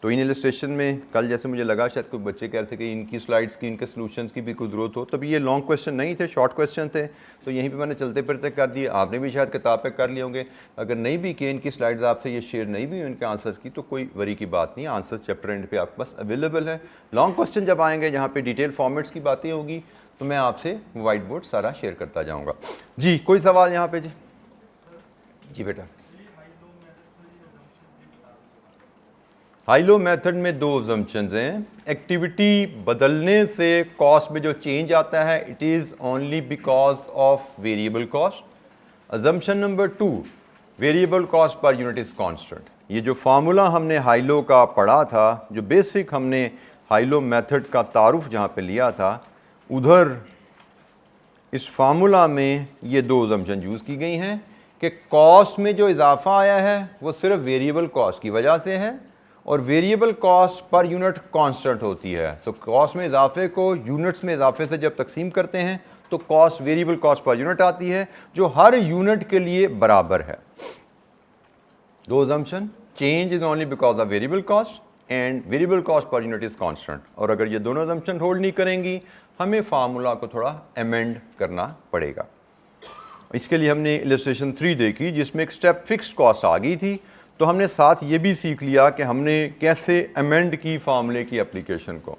तो इन इलस्ट्रेशन में कल जैसे मुझे लगा शायद कोई बच्चे कह रहे थे कि इनकी स्लाइड्स की, इनके सॉल्यूशंस की भी कोई ज़रूरत हो, तभी ये लॉन्ग क्वेश्चन नहीं थे, शॉर्ट क्वेश्चन थे, तो यहीं पे मैंने चलते फिरते कर दिए। आपने भी शायद किताब पे कर लिए होंगे, अगर नहीं भी किए, इनकी स्लाइड्स आपसे ये शेयर नहीं भी हुई इनके आंसर्स की, तो कोई वरी की बात नहीं, आंसर्स चैप्टर एंड पे आपके पास अवेलेबल है। लॉन्ग क्वेश्चन जब आएंगे जहाँ पे डिटेल फॉर्मेट्स की बातें होगी तो मैं आपसे वाइट बोर्ड सारा शेयर करता जाऊँगा। जी कोई सवाल यहाँ पे? जी जी बेटा। हाई लो मेथड में दो अजम्पशंस हैं। एक्टिविटी बदलने से कॉस्ट में जो चेंज आता है it is only because of variable cost. Assumption number 2, variable cost per unit is constant. ये जो फार्मूला हमने हाई लो का पढ़ा था, जो बेसिक हमने हाई लो मेथड का तारुफ जहाँ पे लिया था, उधर इस फार्मूला में ये दो अजम्पशन यूज़ की गई हैं कि कॉस्ट में जो इजाफा आया है वो सिर्फ वेरिएबल कॉस्ट की वजह से है, और variable cost per unit constant होती है। तो कॉस्ट में इजाफे को यूनिट्स में इजाफे से जब तकसीम करते हैं तो cost variable cost per unit आती है, जो हर यूनिट के लिए बराबर है। दो assumption, change is only because of variable cost and variable cost per unit is constant. और अगर ये दोनों अजम्पशन होल्ड नहीं करेंगी, हमें फार्मूला को थोड़ा अमेंड करना पड़ेगा। इसके लिए हमने इलस्ट्रेशन 3 देखी जिसमें एक स्टेप फिक्स्ड कॉस्ट आ गई थी, तो हमने साथ ये भी सीख लिया कि हमने कैसे अमेंड की फार्मूले की एप्लीकेशन को।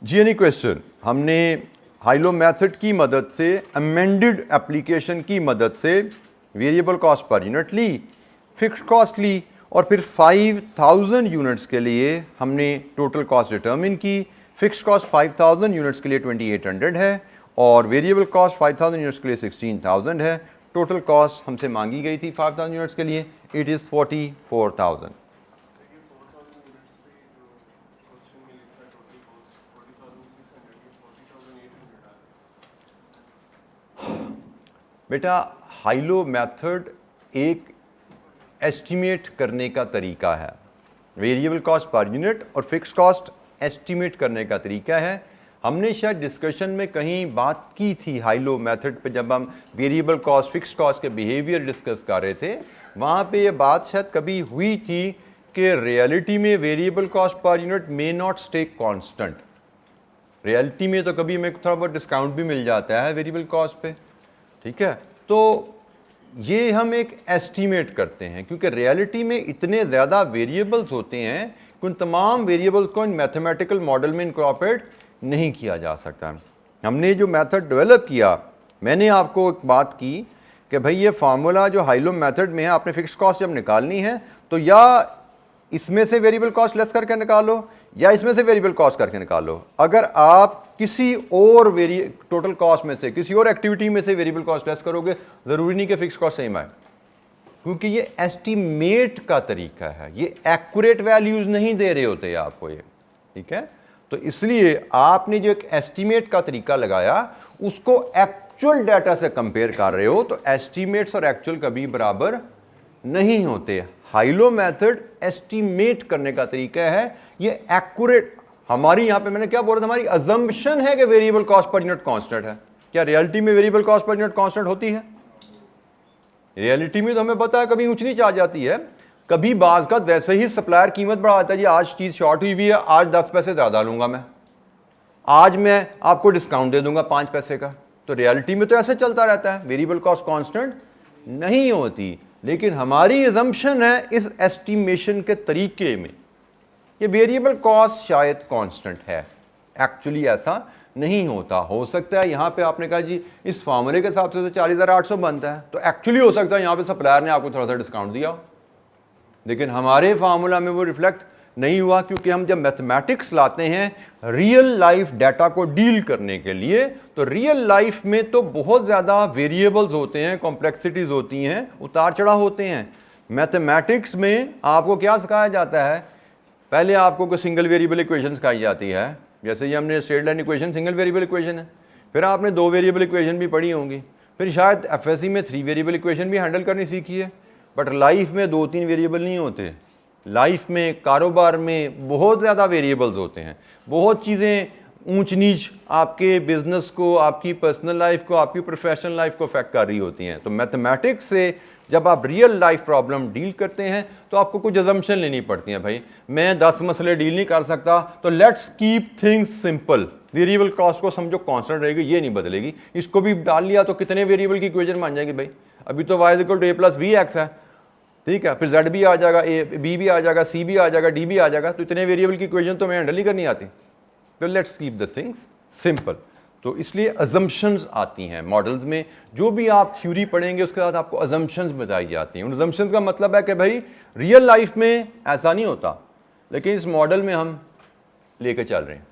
जी एनी क्वेश्चन? हमने हाई लो मेथड की मदद से, अमेंडेड एप्लीकेशन की मदद से वेरिएबल कॉस्ट पर यूनिट ली, फिक्स्ड कॉस्ट ली, और फिर 5000 यूनिट्स के लिए हमने टोटल कॉस्ट डिटर्मिन की। फिक्स्ड कॉस्ट 5000 यूनिट्स के लिए 2800 है और वेरिएबल कॉस्ट 5000 यूनिट्स के लिए 16000 है। टोटल कॉस्ट हमसे मांगी गई थी 5000 यूनिट्स के लिए, इट इज़ 44,000। बेटा हाई लो मेथड एक एस्टिमेट करने का तरीका है, वेरिएबल कॉस्ट पर यूनिट और फिक्स कॉस्ट एस्टिमेट करने का तरीका है। हमने शायद डिस्कशन में कहीं बात की थी हाई लो मेथड पे, जब हम वेरिएबल कॉस्ट फिक्स कॉस्ट के बिहेवियर डिस्कस कर रहे थे, वहाँ पे ये बात शायद कभी हुई थी कि रियलिटी में variable cost per unit may not stay constant. Reality में तो कभी हमें थोड़ा बहुत डिस्काउंट भी मिल जाता है वेरिएबल कॉस्ट पे, ठीक है। तो ये हम एक एस्टीमेट करते हैं क्योंकि रियलिटी में इतने ज़्यादा वेरिएबल्स होते हैं कि उन तमाम वेरिएबल्स को इन मैथमेटिकल मॉडल में इनकॉर्पोरेट नहीं किया जा सकता। हमने जो मेथड डेवलप किया, मैंने आपको एक बात की कि भाई ये फार्मूला जो हाई लो मेथड में है, आपने फिक्स कॉस्ट जब निकालनी है तो या इसमें से वेरिएबल कॉस्ट लेस करके निकालो या इसमें से वेरिएबल कॉस्ट करके निकालो। अगर आप किसी और टोटल कॉस्ट में से, किसी और एक्टिविटी में से वेरिएबल कॉस्ट लेस करोगे, ज़रूरी नहीं कि फिक्स कॉस्ट सेम आए, क्योंकि ये एस्टीमेट का तरीका है, ये एक्यूरेट वैल्यूज़ नहीं दे रहे होते आपको ये, ठीक है। तो इसलिए आपने जो एक एस्टीमेट का तरीका लगाया उसको एक्चुअल डाटा से कंपेयर कर रहे हो, तो एस्टीमेट्स और एक्चुअल कभी बराबर नहीं होते। हाई लो मेथड एस्टीमेट करने का तरीका है, ये एक्यूरेट। हमारी यहां पे मैंने क्या बोला था, हमारी अजम्पशन है कि variable cost per unit constant है। क्या रियलिटी में variable cost per unit constant होती है? रियलिटी में तो हमें पता है कभी ऊंच नीच आ जाती है, कभी बाज का वैसे ही सप्लायर कीमत बढ़ा देता है, जी आज चीज शॉर्ट हुई हुई है, आज 10 पैसे ज्यादा लूंगा मैं, आज मैं आपको डिस्काउंट दे दूंगा 5 पैसे का। तो रियलिटी में तो ऐसे चलता रहता है, वेरिएबल कॉस्ट कांस्टेंट नहीं होती। लेकिन हमारी अजम्पशन है इस एस्टिमेशन के तरीके में ये वेरिएबल कॉस्ट शायद कांस्टेंट है, एक्चुअली ऐसा नहीं होता। हो सकता है यहाँ पे आपने कहा जी इस फार्मूले के हिसाब से तो 40,800 बनता है, तो एक्चुअली हो सकता है यहाँ पे सप्लायर ने आपको थोड़ा सा डिस्काउंट दिया हो, लेकिन हमारे फार्मूला में वो रिफ्लेक्ट नहीं हुआ, क्योंकि हम जब मैथमेटिक्स लाते हैं रियल लाइफ डाटा को डील करने के लिए, तो रियल लाइफ में तो बहुत ज़्यादा वेरिएबल्स होते हैं, कॉम्प्लेक्सिटीज़ होती हैं, उतार चढ़ाव होते हैं। मैथमेटिक्स में आपको क्या सिखाया जाता है, पहले आपको कोई सिंगल वेरिएबल इक्वेशन सिखाई जाती है, जैसे ये हमने straight line equation single variable equation है, फिर आपने 2 वेरिएबल इक्वेशन भी पढ़ी होंगी, फिर शायद एफएससी में 3 वेरिएबल इक्वेशन भी हैंडल करनी सीखी है। बट लाइफ में 2-3 वेरिएबल नहीं होते, लाइफ में कारोबार में बहुत ज़्यादा वेरिएबल्स होते हैं, बहुत चीज़ें ऊंच नीच आपके बिजनेस को, आपकी पर्सनल लाइफ को, आपकी प्रोफेशनल लाइफ को अफेक्ट कर रही होती हैं। तो मैथमेटिक्स से जब आप रियल लाइफ प्रॉब्लम डील करते हैं तो आपको कुछ अजम्पशन लेनी पड़ती हैं। भाई मैं 10 मसले डील नहीं कर सकता, तो let's keep things simple. Variable cost को समझो कांस्टेंट रहेगी, ये नहीं बदलेगी। इसको भी डाल लिया तो कितने वेरिएबल की इक्वेशन बन जाएगी भाई? अभी तो y = a + bx है, ठीक है, फिर z भी आ जाएगा, b भी आ जाएगा, c भी आ जाएगा, d भी आ जाएगा। तो इतने वेरिएबल की इक्वेशन तो मैं हैंडल ही करनी आती। तो let's keep the things simple. तो इसलिए अजम्पशंस आती हैं मॉडल्स में। जो भी आप थ्योरी पढ़ेंगे उसके साथ आपको अजम्पशंस बताई जाती हैं। उन अजम्पशंस का मतलब है कि भाई रियल लाइफ में ऐसा नहीं होता, लेकिन इस मॉडल में हम लेके चल रहे हैं।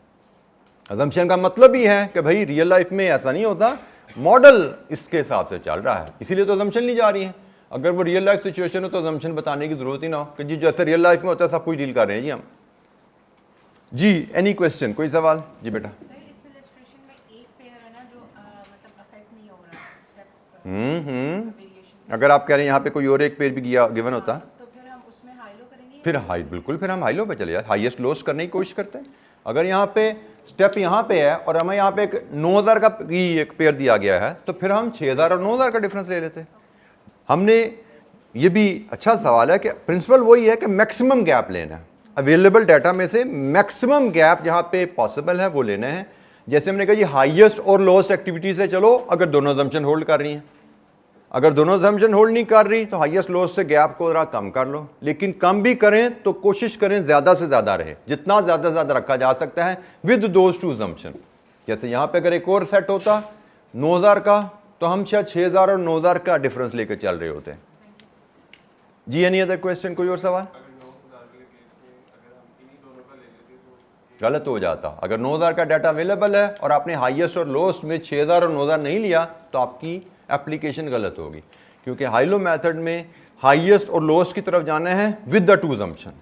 अजम्पशन का मतलब ही है कि भाई रियल लाइफ में ऐसा नहीं होता, मॉडल इसके हिसाब से चल रहा है, इसीलिए तो अजम्पशन ली जा रही है। अगर वो रियल लाइफ सिचुएशन हो तो अजम्पशन बताने की जरूरत ही ना हो कि जी जैसे रियल लाइफ में होता है सब कुछ डील कर रहे हैं जी हम। जी एनी क्वेश्चन, कोई सवाल? जी बेटा। अगर आप कह रहे हैं यहाँ पे कोई और एक पेयर भी गिवन होता तो फिर हम उसमें हाई लो करेंगे, फिर हाई, बिल्कुल, फिर हम हाई लो पे चले जाए, हाईएस्ट लोस्ट करने की कोशिश करते हैं। अगर यहाँ पे स्टेप यहाँ पे है और हमें यहाँ पे एक 9000 का एक पेयर दिया गया है, तो फिर हम 6000 और 9000 का डिफरेंस ले लेते हैं। हमने ये भी अच्छा सवाल है कि प्रिंसिपल वही है कि मैक्सिमम गैप लेना है, अवेलेबल डाटा में से मैक्सिमम गैप जहाँ पे पॉसिबल है वो लेना है। जैसे हमने कहा जी हाईएस्ट और लोएस्ट एक्टिविटी से चलो, अगर दोनों अजम्पशन होल्ड कर रही हैं, अगर दोनों अजम्पशन होल्ड नहीं कर रही तो हाईएस्ट लोएस्ट से गैप को जरा कम कर लो, लेकिन कम भी करें तो कोशिश करें ज़्यादा से ज़्यादा रहे, जितना ज़्यादा से ज़्यादा रखा जा सकता है विद दोज टू अजम्पशन। जैसे यहाँ पे अगर एक और सेट होता 9000 का, तो हम शायद 6000 और 9000 का डिफरेंस लेकर चल रहे होते हैं। जी एनी अदर क्वेश्चन, कोई और सवाल? गलत हो जाता। अगर 9000 का डाटा अवेलेबल है और आपने हाईएस्ट और लोएस्ट में 6000 और 9000 नहीं लिया तो आपकी एप्लीकेशन गलत होगी, क्योंकि हाई लो मेथड में हाईएस्ट और लोएस्ट की तरफ जाना है विद द टू अजम्पशन।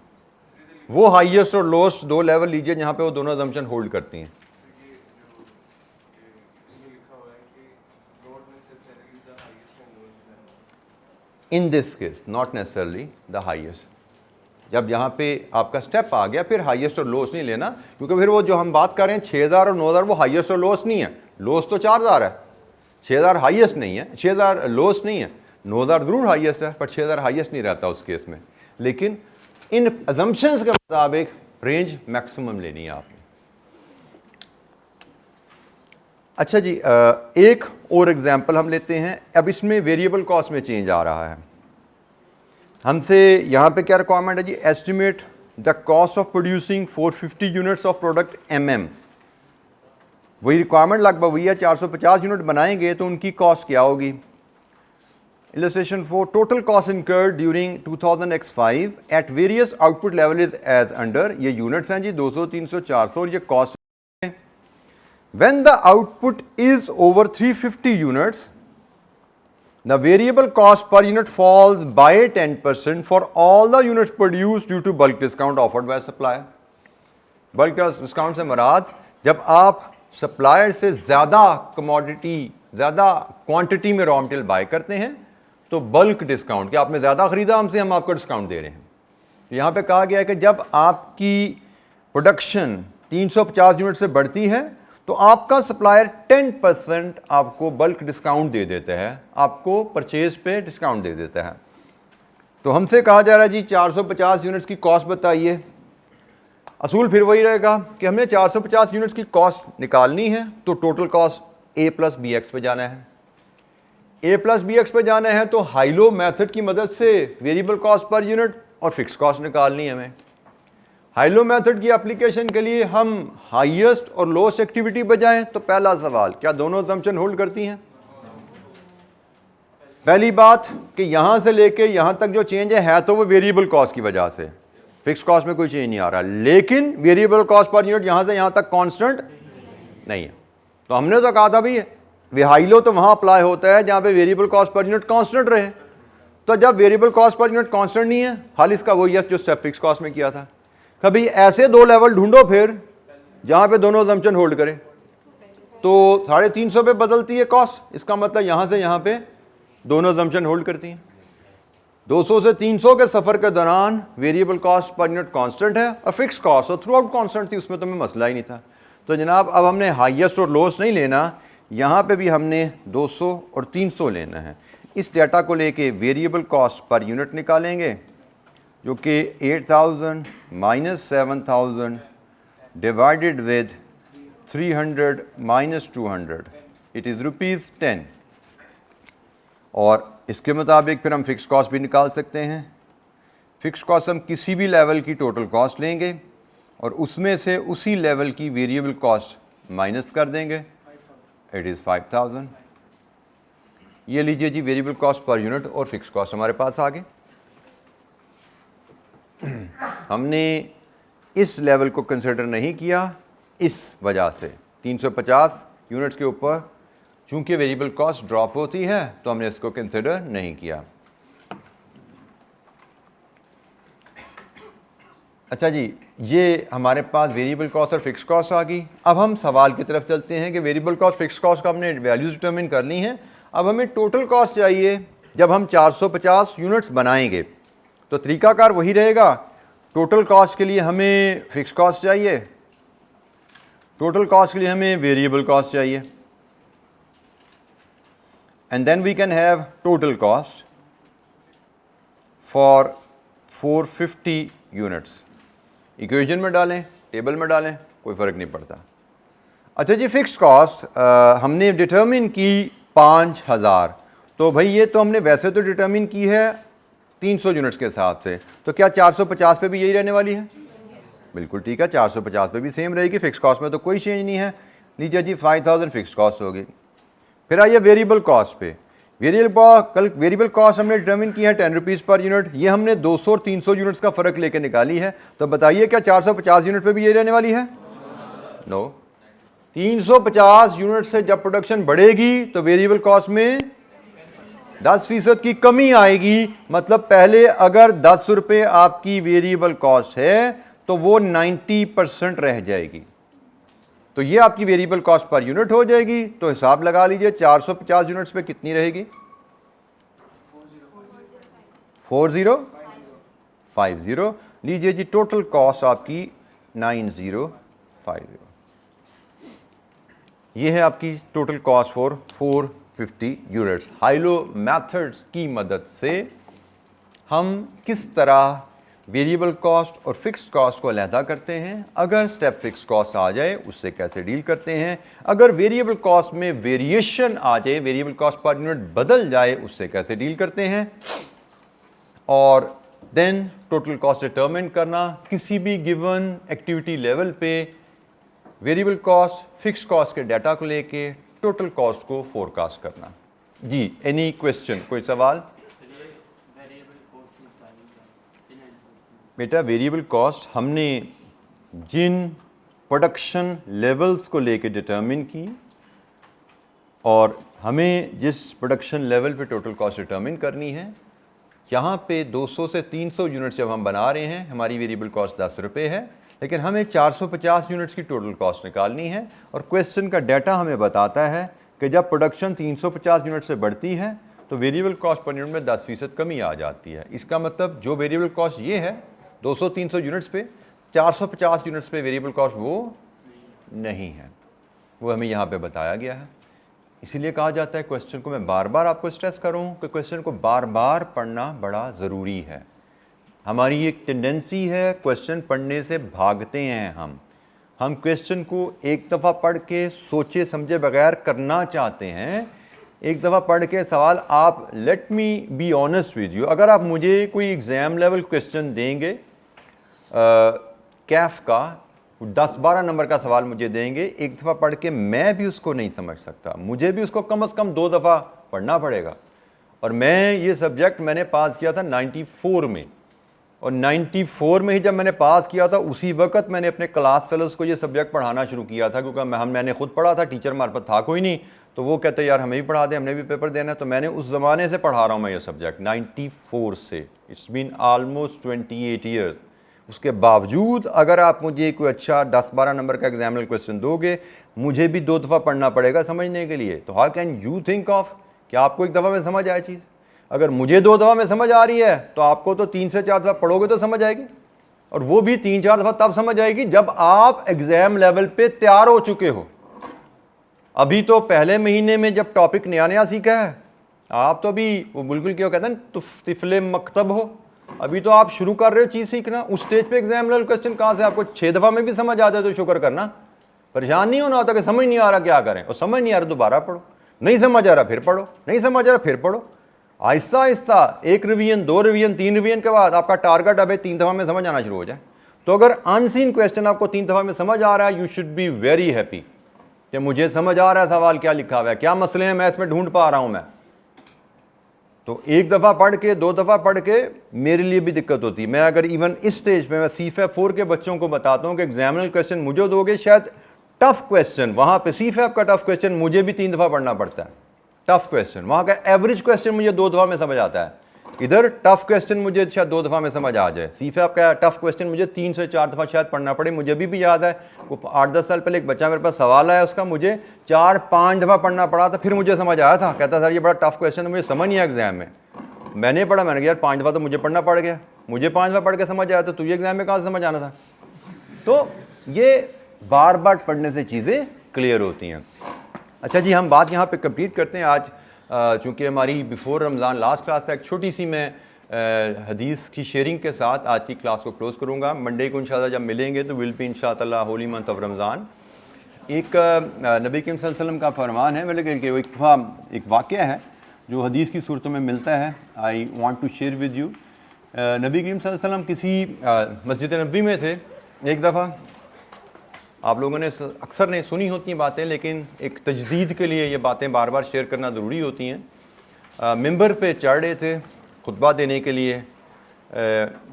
वो हाईएस्ट और लोएस्ट दो लेवल लीजिए जहां पे वो दोनों अजम्पशन होल्ड करती हैं। In this case not necessarily the highest. जब यहाँ पे आपका स्टेप आ गया फिर हाईएस्ट और लोएस्ट नहीं लेना, क्योंकि फिर वो जो हम बात कर रहे हैं 6000 और 9000 वो हाईएस्ट और लोएस्ट नहीं है। लोएस्ट तो 4000 है, 6000 हाईएस्ट नहीं है, 6000 लोएस्ट नहीं है। 9000 जरूर हाईएस्ट है पर 6000 हाईएस्ट नहीं रहता उस केस में। लेकिन इन अजम्पशंस के मुताबिक रेंज मैक्सिमम लेनी है आपने। अच्छा जी, एक और एग्जांपल हम लेते हैं। अब इसमें वेरिएबल कॉस्ट में चेंज आ रहा है। हमसे यहाँ पे क्या रिक्वायरमेंट है जी? Estimate the cost of producing 450 units of product MM। वही रिक्वायरमेंट लगभग वही है, 450 यूनिट बनाएंगे तो उनकी कॉस्ट क्या होगी? Illustration 4, total cost incurred during 2000x5 at various output level is as under. ये यूनिट्स हैं जी 200, 300, 400 और ये cost. When the output is over 350 units the variable cost per unit falls by 10% for all the units produced due to bulk discount offered by supplier। bulk discount से मुराद जब आप supplier से ज़्यादा कमोडिटी, ज़्यादा क्वांटिटी में raw material by करते हैं तो बल्क डिस्काउंट, कि आपने ज़्यादा ख़रीदा हमसे, हम आपको डिस्काउंट दे रहे हैं। तो यहाँ पे कहा गया है कि जब आपकी प्रोडक्शन 350 यूनिट से बढ़ती है तो आपका सप्लायर 10% आपको बल्क डिस्काउंट दे देता है, आपको परचेज पे डिस्काउंट दे देता है। तो हमसे कहा जा रहा है जी 450 यूनिट्स की कॉस्ट बताइए। असूल फिर वही रहेगा कि हमने 450 यूनिट्स की कॉस्ट निकालनी है तो टोटल कॉस्ट A + BX पे जाना है। A + BX पे जाना है तो हाई लो मेथड की मदद से वेरिएबल कॉस्ट पर यूनिट और फिक्स कॉस्ट निकालनी है हमें। हाई लो मेथड की एप्लीकेशन के लिए हम हाईएस्ट और लोएस्ट एक्टिविटी पे जाएं तो पहला सवाल, क्या दोनों अजम्पशन होल्ड करती हैं? पहली बात कि यहां से लेके यहां तक जो चेंज है तो वो वेरिएबल कॉस्ट की वजह से, फिक्स कॉस्ट में कोई चेंज नहीं आ रहा, लेकिन वेरिएबल कॉस्ट पर यूनिट यहां से यहां तक कांस्टेंट नहीं है। तो हमने तो कहा था भाई वे हाई लो तो वहां अप्लाई होता है जहां पे variable cost per unit constant रहे। तो जब variable cost per unit constant नहीं है, हाल इसका वही है जो स्टेप फिक्स कॉस्ट में किया था। कभी ऐसे दो लेवल ढूंढो फिर जहां पे दोनों अजम्पशन होल्ड करें। तो 350 पे बदलती है कॉस्ट, इसका मतलब यहां से यहां पे दोनों अजम्पशन होल्ड करती हैं। 200 से 300 के सफर के दौरान variable cost per unit constant है और फिक्स कॉस्ट और थ्रू आउट कांस्टेंट थी, उसमें तो मैं मसला ही नहीं था। तो जनाब अब हमने हाईएस्ट और लोएस्ट नहीं लेना, यहाँ पे भी हमने 200 और 300 लेना है। इस डाटा को लेके वेरिएबल कॉस्ट पर यूनिट निकालेंगे जो कि 8000 minus 7000 divided with 300 minus 200 it is ₹10। और इसके मुताबिक फिर हम फ़िक्स कॉस्ट भी निकाल सकते हैं। फ़िक्स कॉस्ट हम किसी भी लेवल की टोटल कॉस्ट लेंगे और उसमें से उसी लेवल की वेरिएबल कॉस्ट माइनस कर देंगे, इट इज़ 5000। ये लीजिए जी वेरिएबल कॉस्ट पर यूनिट और फिक्स कॉस्ट हमारे पास आ गए। हमने इस लेवल को कंसिडर नहीं किया इस वजह से 350 यूनिट्स के ऊपर चूंकि वेरिएबल कॉस्ट ड्रॉप होती है तो हमने इसको कंसिडर नहीं किया। अच्छा जी, ये हमारे पास वेरिएबल कॉस्ट और फिक्स कॉस्ट आ गई। अब हम सवाल की तरफ चलते हैं कि वेरिएबल कॉस्ट फिक्स कॉस्ट का हमने वैल्यूज डिटरमिन कर ली हैं। अब हमें टोटल कॉस्ट चाहिए। जब हम 450 यूनिट्स बनाएंगे तो तरीकाकार वही रहेगा। टोटल कॉस्ट के लिए हमें फिक्स कॉस्ट चाहिए, टोटल कॉस्ट के लिए हमें वेरिएबल कॉस्ट चाहिए, and then we can have total cost for 450 units. Equation में डालें, टेबल में डालें, कोई फ़र्क नहीं पड़ता। अच्छा जी, फिक्स कॉस्ट हमने डिटर्मिन की 5000, तो भाई ये तो हमने वैसे तो डिटर्मिन की है 300 यूनिट्स के हिसाब से, तो क्या 450 पे भी यही रहने वाली है? बिल्कुल ठीक है, 450 पे भी सेम रहेगी। फिक्स कॉस्ट में तो कोई चेंज नहीं है। लीजिए जी 5000 फिक्स कॉस्ट होगी। फिर आइए वेरिएबल कॉस्ट पे। वेरिएबल कॉस्ट हमने डिटर्मिन की है 10 रुपीज़ पर यूनिट। ये हमने 200 और 300 यूनिट्स का फ़र्क लेके निकाली है। तो बताइए क्या 450 यूनिट पे भी ये रहने वाली है? नो। 350 यूनिट से जब प्रोडक्शन बढ़ेगी तो वेरिएबल कॉस्ट में 10% की कमी आएगी। मतलब पहले अगर 10 रुपये आपकी वेरिएबल कॉस्ट है तो वो 90% रह जाएगी। तो ये आपकी वेरिएबल कॉस्ट पर यूनिट हो जाएगी। तो हिसाब लगा लीजिए 450 यूनिट्स पे कितनी रहेगी? 4050। लीजिए जी टोटल कॉस्ट आपकी 9050। ये है आपकी total cost for 450 units. High-low methods की मदद से हम किस तरह वेरिएबल कॉस्ट और फिक्स्ड कॉस्ट को अलहदा करते हैं। अगर स्टेप फिक्स कॉस्ट आ जाए उससे कैसे डील करते हैं। अगर वेरिएबल कॉस्ट में वेरिएशन आ जाए, वेरिएबल कॉस्ट पर यूनिट बदल जाए, उससे कैसे डील करते हैं। और देन टोटल कॉस्ट डिटरमिन करना, किसी भी गिवन एक्टिविटी लेवल पे वेरिएबल कॉस्ट फिक्स कॉस्ट के डाटा को लेके टोटल कॉस्ट को फोरकास्ट करना। जी एनी क्वेश्चन, कोई सवाल? बेटा वेरिएबल कॉस्ट हमने जिन प्रोडक्शन लेवल्स को लेके डिटरमिन की और हमें जिस प्रोडक्शन लेवल पे टोटल कॉस्ट डिटरमिन करनी है, यहाँ पे 200 से 300 यूनिट्स जब हम बना रहे हैं हमारी वेरिएबल कॉस्ट 10 रुपये है, लेकिन हमें 450 यूनिट्स की टोटल कॉस्ट निकालनी है। और क्वेश्चन का डाटा हमें बताता है कि जब प्रोडक्शन 350 यूनिट से बढ़ती है तो वेरिएबल कॉस्ट पर यूनिट में 10% कमी आ जाती है। इसका मतलब जो वेरिएबल कॉस्ट ये है 200-300 यूनिट्स पे, 450 यूनिट्स पे वेरिएबल कॉस्ट वो नहीं है, वो हमें यहाँ पे बताया गया है। इसीलिए कहा जाता है, क्वेश्चन को मैं बार बार आपको स्ट्रेस करूँ कि क्वेश्चन को बार बार पढ़ना बड़ा ज़रूरी है। हमारी एक टेंडेंसी है क्वेश्चन पढ़ने से भागते हैं हम क्वेश्चन को एक दफ़ा पढ़ के सोचे समझे बगैर करना चाहते हैं। एक दफ़ा पढ़ के सवाल आप, let me be honest with you, अगर आप मुझे कोई एग्ज़ाम लेवल क्वेश्चन देंगे कैफ का 10-12 नंबर का सवाल मुझे देंगे, एक दफ़ा पढ़ के मैं भी उसको नहीं समझ सकता, मुझे भी उसको कम से कम 2 दफ़ा पढ़ना पड़ेगा। और मैं ये सब्जेक्ट मैंने पास किया था 94 में, और 94 में ही जब मैंने पास किया था उसी वक्त मैंने अपने क्लास फेलोज़ को ये सब्जेक्ट पढ़ाना शुरू किया था, क्योंकि मैंने खुद पढ़ा था, टीचर हमारे पास था कोई नहीं, तो वो कहते यार हमें भी पढ़ा दें, हमने भी पेपर देना है। तो मैंने उस ज़माने से पढ़ा रहा हूँ मैं ये सब्जेक्ट 94 से, इट्स बीन ऑलमोस्ट 28 ईयर्स। उसके बावजूद अगर आप मुझे कोई अच्छा 10-12 नंबर का एग्जामिनल क्वेश्चन दोगे, मुझे भी 2 दफ़ा पढ़ना पड़ेगा समझने के लिए। तो how can you think of कि आपको एक दफ़ा में समझ आए चीज़? अगर मुझे 2 दफ़ा में समझ आ रही है तो आपको तो 3 से 4 दफ़ा पढ़ोगे तो समझ आएगी। और वो भी 3-4 दफ़ा तब समझ आएगी जब आप एग्ज़ाम लेवल पे तैयार हो चुके हो। अभी तो पहले महीने में जब टॉपिक नया नया सीखा है, आप तो अभी वो बिल्कुल क्या कहते हैं तिफले मकतब हो, अभी तो आप शुरू कर रहे हो चीज़ सीखना। उस स्टेज पे एग्जाम लेवल क्वेश्चन कहाँ से आपको 6 दफ़ा में भी समझ आ जाए तो शुक्र करना। परेशान नहीं होना होता कि समझ नहीं आ रहा क्या करें, और समझ नहीं आ रहा दोबारा पढ़ो, नहीं समझ आ रहा फिर पढ़ो, नहीं समझ आ रहा फिर पढ़ो। Aahista Aahista 1 revision, 2 revision, 3 revision के बाद आपका टारगेट अब 3 दफ़ा में समझ आना शुरू हो जाए। तो अगर अनसीन क्वेश्चन आपको 3 दफ़ा में समझ आ रहा है, you should be very happy कि मुझे समझ आ रहा है सवाल क्या लिखा हुआ है, क्या मसले हैं मैं इसमें ढूंढ पा रहा हूं मैं। तो 1 दफ़ा पढ़ के 2 दफ़ा पढ़ के मेरे लिए भी दिक्कत होती है। मैं अगर इवन इस स्टेज पे मैं CFAP 4 के बच्चों को बताता हूं कि एग्जामिनल क्वेश्चन मुझे दोगे, शायद टफ क्वेश्चन वहां पे CFAP का टफ क्वेश्चन मुझे भी 3 दफ़ा पढ़ना पड़ता है। टफ क्वेश्चन वहां का एवरेज क्वेश्चन मुझे 2 दफ़ा में समझ आता है, इधर टफ क्वेश्चन मुझे शायद 2 दफ़ा में समझ आ जाए। CFAP का टफ क्वेश्चन मुझे 3 से 4 दफ़ा शायद पढ़ना पड़े। मुझे भी याद है वो 8-10 साल पहले एक बच्चा मेरे पास सवाल आया, उसका मुझे 4-5 दफ़ा पढ़ना पड़ा था, फिर मुझे समझ आया था। कहता सर ये बड़ा टफ क्वेश्चन है, मुझे समझ नहीं आया एग्जाम में। मैंने पढ़ा, मैंने कहा यार 5 दफ़ा तो मुझे पढ़ना पड़ गया, मुझे 5 दफ़ा पढ़ के समझ आया तो तुझे एग्जाम में कहाँ से समझ आना था। तो ये बार बार पढ़ने से चीज़ें क्लियर होती हैं। अच्छा जी, हम बात यहाँ पे कंप्लीट करते हैं। आज चूँकि हमारी बिफोर रमज़ान लास्ट क्लास है, एक छोटी सी मैं हदीस की शेयरिंग के साथ आज की क्लास को क्लोज़ करूँगा। मंडे को इंशाल्लाह जब मिलेंगे तो विल बी इंशाअल्लाह होली मंथ ऑफ रमज़ान। एक नबी करीम सल्लल्लाहु अलैहि वसल्लम का फरमान है, मतलब कि एक वाक़या है जो हदीस की सूरतों में मिलता है। I want to share with you. नबी करीम सल्लल्लाहु अलैहि वसल्लम किसी मस्जिद नबी में थे। एक दफ़ा आप लोगों ने अक्सर ने सुनी होती हैं बातें, लेकिन एक तजदीद के लिए ये बातें बार बार शेयर करना ज़रूरी होती हैं। मिंबर पे चढ़ रहे थे खुतबा देने के लिए।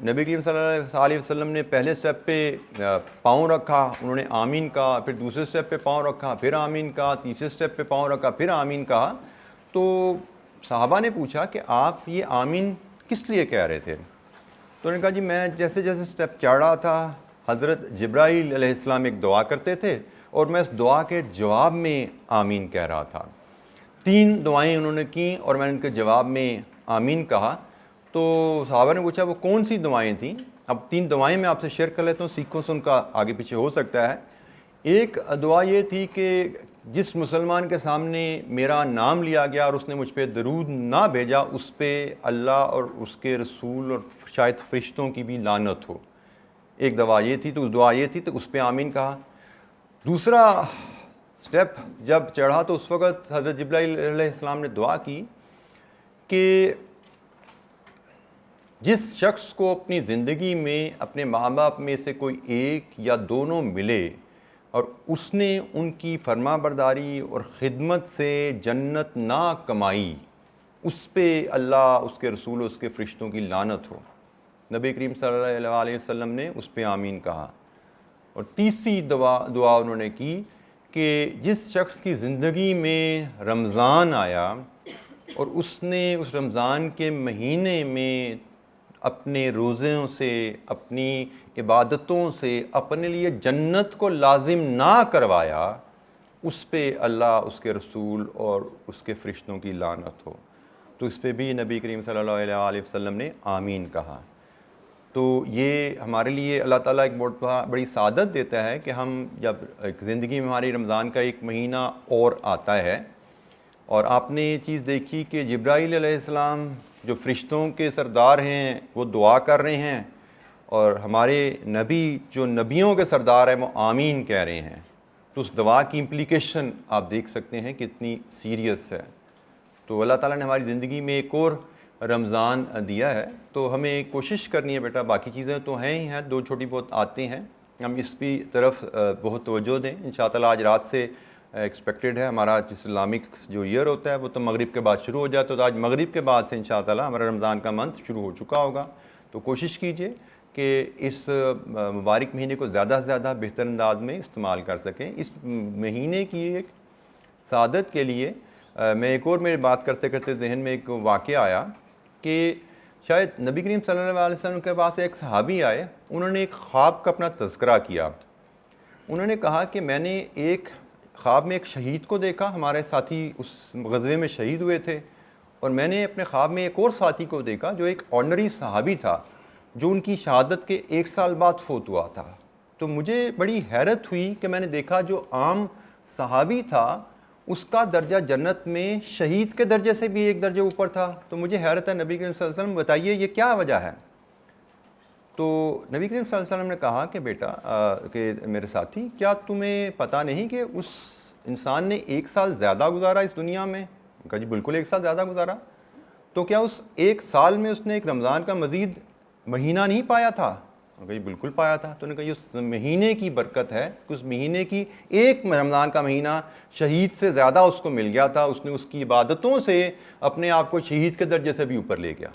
नबी करीम सल्लल्लाहु अलैहि वसल्लम ने पहले स्टेप पे पाँव रखा, उन्होंने आमीन कहा, फिर दूसरे स्टेप पे पाँव रखा, फिर आमीन कहा, तीसरे स्टेप पे पाँव रखा, फिर आमीन कहा। तो साहबा ने पूछा कि आप ये आमीन किस लिए कह रहे थे? तो उन्होंने कहा जी मैं जैसे जैसे स्टेप चढ़ रहा था, हज़रत जिब्राईल अलैहिस्सलाम एक दुआ करते थे और मैं इस दुआ के जवाब में आमीन कह रहा था। 3 दुआएं उन्होंने की और मैंने उनके जवाब में आमीन कहा। तो साहबा ने पूछा वो कौन सी दुआएं थीं? अब 3 दुआएं मैं आपसे शेयर कर लेता हूँ, सीखो से उनका आगे पीछे हो सकता है। एक दुआ ये थी कि जिस मुसलमान के सामने मेरा नाम लिया गया और उसने मुझ पर दरूद ना भेजा, उस पर अल्लाह और उसके रसूल और शायद फरिश्तों की भी लानत हो। एक दुआ ये थी, तो दुआ ये थी, तो उस पर आमीन कहा। दूसरा स्टेप जब चढ़ा तो उस वक़्त हज़रत जिब्राईल अलैहिस्सलाम ने दुआ की कि जिस शख्स को अपनी ज़िंदगी में अपने माँ बाप में से कोई एक या दोनों मिले और उसने उनकी फरमाबरदारी और ख़िदमत से जन्नत ना कमाई, उस पे अल्लाह, उसके रसूल, उसके फ़रिश्तों की लानत हो। नबी करीम सल्लल्लाहु अलैहि वसल्लम ने उस पे आमीन कहा। और तीसरी दुआ उन्होंने की कि जिस शख्स की ज़िंदगी में रमज़ान आया और उसने उस रमज़ान के महीने में अपने रोज़ों से, अपनी इबादतों से अपने लिए जन्नत को लाजिम ना करवाया, उस पे अल्लाह, उसके रसूल और उसके फ़रिश्तों की लानत हो। तो इस पर भी नबी करीम सल्लल्लाहु अलैहि वसल्लम ने आमीन कहा। तो ये हमारे लिए अल्लाह ताला एक बहुत बड़ी सादत देता है कि हम जब ज़िंदगी में हमारी रमज़ान का एक महीना और आता है और आपने ये चीज़ देखी कि जिब्राईल अलैहिस्सलाम जो फ़रिश्तों के सरदार हैं वो दुआ कर रहे हैं और हमारे नबी जो नबियों के सरदार हैं वो आमीन कह रहे हैं। तो उस दुआ की इम्प्लीकेशन आप देख सकते हैं कितनी सीरियस है। तो अल्लाह ताला ने हमारी ज़िंदगी में एक और रमज़ान दिया है, तो हमें कोशिश करनी है बेटा, बाकी चीज़ें तो हैं ही हैं, 2 छोटी बहुत आती हैं, हम इस भी तरफ बहुत तवज्जो दें। इंशाअल्लाह आज रात से एक्सपेक्टेड है हमारा इस्लामिक जो ईयर होता है वो तो मगरिब के बाद शुरू हो जाता है, तो आज मगरिब के बाद से इंशाअल्लाह हमारा रमज़ान का मंथ शुरू हो चुका होगा। तो कोशिश कीजिए कि इस मुबारक महीने को ज़्यादा से ज़्यादा बेहतर अंदाज में इस्तेमाल कर सकें। इस महीने की एक सादत के लिए मैं एक और मेरी बात करते करते जहन में एक वाक़या आया कि शायद नबी करीम सल्लल्लाहु अलैहि वसल्लम के पास एक सहाबी आए, उन्होंने एक ख्वाब का अपना तज़किरा किया। उन्होंने कहा कि मैंने एक ख्वाब में एक शहीद को देखा, हमारे साथी उस ग़ज़वे में शहीद हुए थे, और मैंने अपने ख्वाब में एक और साथी को देखा जो एक ऑर्डनरी सहाबी था, जो उनकी शहादत के 1 साल बाद फोत हुआ था। तो मुझे बड़ी हैरत हुई कि मैंने देखा जो आम सहाबी था उसका दर्जा जन्नत में शहीद के दर्जे से भी एक दर्जे ऊपर था। तो मुझे हैरत है, नबी करीम सल्लल्लाहु अलैहि वसल्लम बताइए ये क्या वजह है। तो नबी करीम सल्लल्लाहु अलैहि वसल्लम ने कहा कि बेटा कि मेरे साथी, क्या तुम्हें पता नहीं कि उस इंसान ने 1 साल ज़्यादा गुजारा इस दुनिया में? कहा जी बिल्कुल 1 साल ज़्यादा गुजारा। तो क्या उस 1 साल में उसने एक रमज़ान का मज़ीद महीना नहीं पाया था? कहा जी बिल्कुल पाया था। तो उन्होंने कहा उस महीने की बरकत है कि उस महीने की एक रमज़ान का महीना शहीद से ज़्यादा उसको मिल गया था। उसने उसकी इबादतों से अपने आप को शहीद के दर्जे से भी ऊपर ले गया।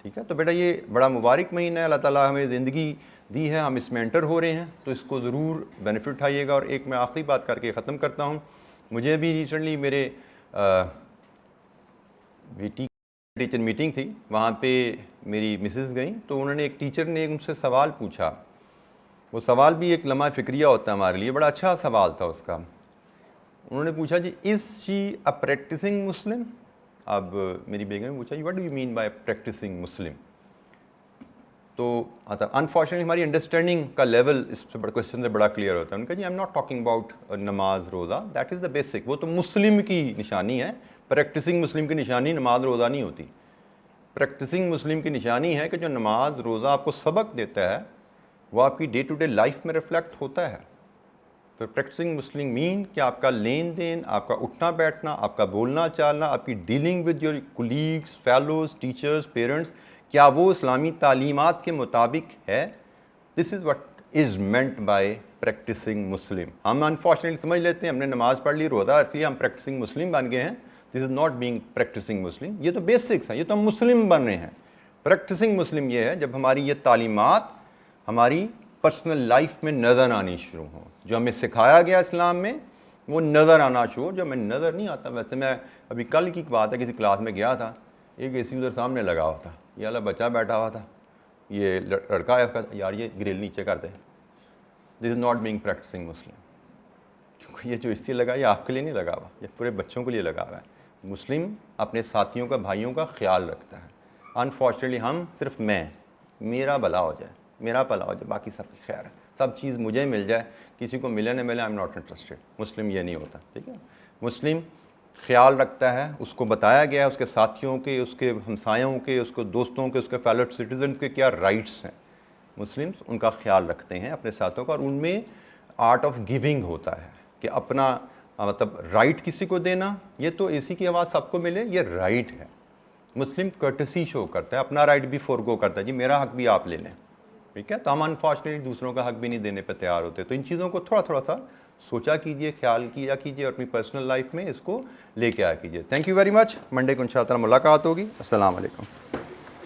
ठीक है, तो बेटा ये बड़ा मुबारक महीना है, अल्लाह ताला हमें ज़िंदगी दी है, हम इसमें एंटर हो रहे हैं, तो इसको ज़रूर बेनिफिट उठाइएगा। और एक मैं आखिरी बात करके ख़त्म करता हूँ। मुझे भी रिसेंटली मेरे बेटी टीचर मीटिंग थी, वहाँ पे मेरी मिसेस गई, तो उन्होंने एक टीचर ने उनसे सवाल पूछा। वो सवाल भी एक लम्हा फ़िक्रिया होता है हमारे लिए, बड़ा अच्छा सवाल था उसका। उन्होंने पूछा जी is she a practising Muslim? अब मेरी बेगम ने पूछा what do you mean by practising Muslim? तो अनफॉर्चुनेटली हमारी अंडरस्टैंडिंग का लेवल इस क्वेश्चन से बड़ा क्लियर होता है। उनका जी I am not talking about नमाज रोज़ा, दैट इज़ द बेसिक, वो तो मुस्लिम की निशानी है। प्रैक्टिसिंग मुस्लिम की निशानी नमाज रोज़ा नहीं होती। प्रैक्टिसिंग मुस्लिम की निशानी है कि जो नमाज रोज़ा आपको सबक देता है वो आपकी डे टू डे लाइफ में रिफ्लेक्ट होता है। तो प्रैक्टिसिंग मुस्लिम मीन कि आपका लेन देन, आपका उठना बैठना, आपका बोलना चालना, आपकी dealing with your colleagues, fellows, teachers, parents, क्या वो इस्लामी तालीमात के मुताबिक है? This is what is meant by practising Muslim. हम अनफॉर्चुनेटली समझ लेते हैं हमने नमाज़ पढ़ ली, रोज़ा रख लिया, हम प्रैक्टिसिंग मुस्लिम बन गए हैं। This is not being practising Muslim. ये तो बेसिक्स हैं, ये तो हम मुस्लिम बन रहे हैं। प्रैक्टिसिंग मुस्लिम ये है जब हमारी ये तालीमात हमारी पर्सनल लाइफ में नज़र आनी शुरू हो, जो हमें सिखाया गया इस्लाम में वो नज़र आना शुरू हो, जो हमें नज़र नहीं आता। वैसे मैं अभी कल की बात है, किसी क्लास में गया था, एक एसी उधर सामने लगा हुआ था, ये वाला बच्चा बैठा हुआ था, ये लड़का है, यार ये ग्रिल नीचे कर दे। This is not being practising Muslim, क्योंकि ये जो इसलिए लगा ये आपके लिए नहीं लगा हुआ, ये पूरे बच्चों के लिए लगा हुआ है। मुस्लिम अपने साथियों का, भाइयों का ख्याल रखता है। अनफॉर्चुनेटली हम सिर्फ मेरा भला हो जाए, मेरा भला हो जाए, बाकी सब खैर है, सब चीज़ मुझे मिल जाए, किसी को मिले न मिले, आई एम नॉट इंटरेस्टेड। मुस्लिम ये नहीं होता, ठीक है। मुस्लिम ख्याल रखता है, उसको बताया गया है उसके साथियों के, उसके हमसायों के, उसके दोस्तों के, उसके फेलो सिटीजन के क्या राइट्स हैं। मुस्लिम्स उनका ख्याल रखते हैं अपने साथियों का, और उनमें आर्ट ऑफ गिविंग होता है कि अपना मतलब राइट किसी को देना, ये तो एसी की आवाज़ सबको मिले, ये राइट है। मुस्लिम कर्टसी शो करता है, अपना राइट भी फोरगो करता है, जी मेरा हक भी आप ले लें, ठीक है। तो हम अनफॉर्चुनेटली दूसरों का हक भी नहीं देने पर तैयार होते। तो इन चीज़ों को थोड़ा थोड़ा सा सोचा कीजिए, ख्याल किया कीजिए, और अपनी पर्सनल लाइफ में इसको लेके आया कीजिए। Thank you very much. Monday को इंशाअल्लाह मुलाकात होगी। अस्सलाम वालेकुम।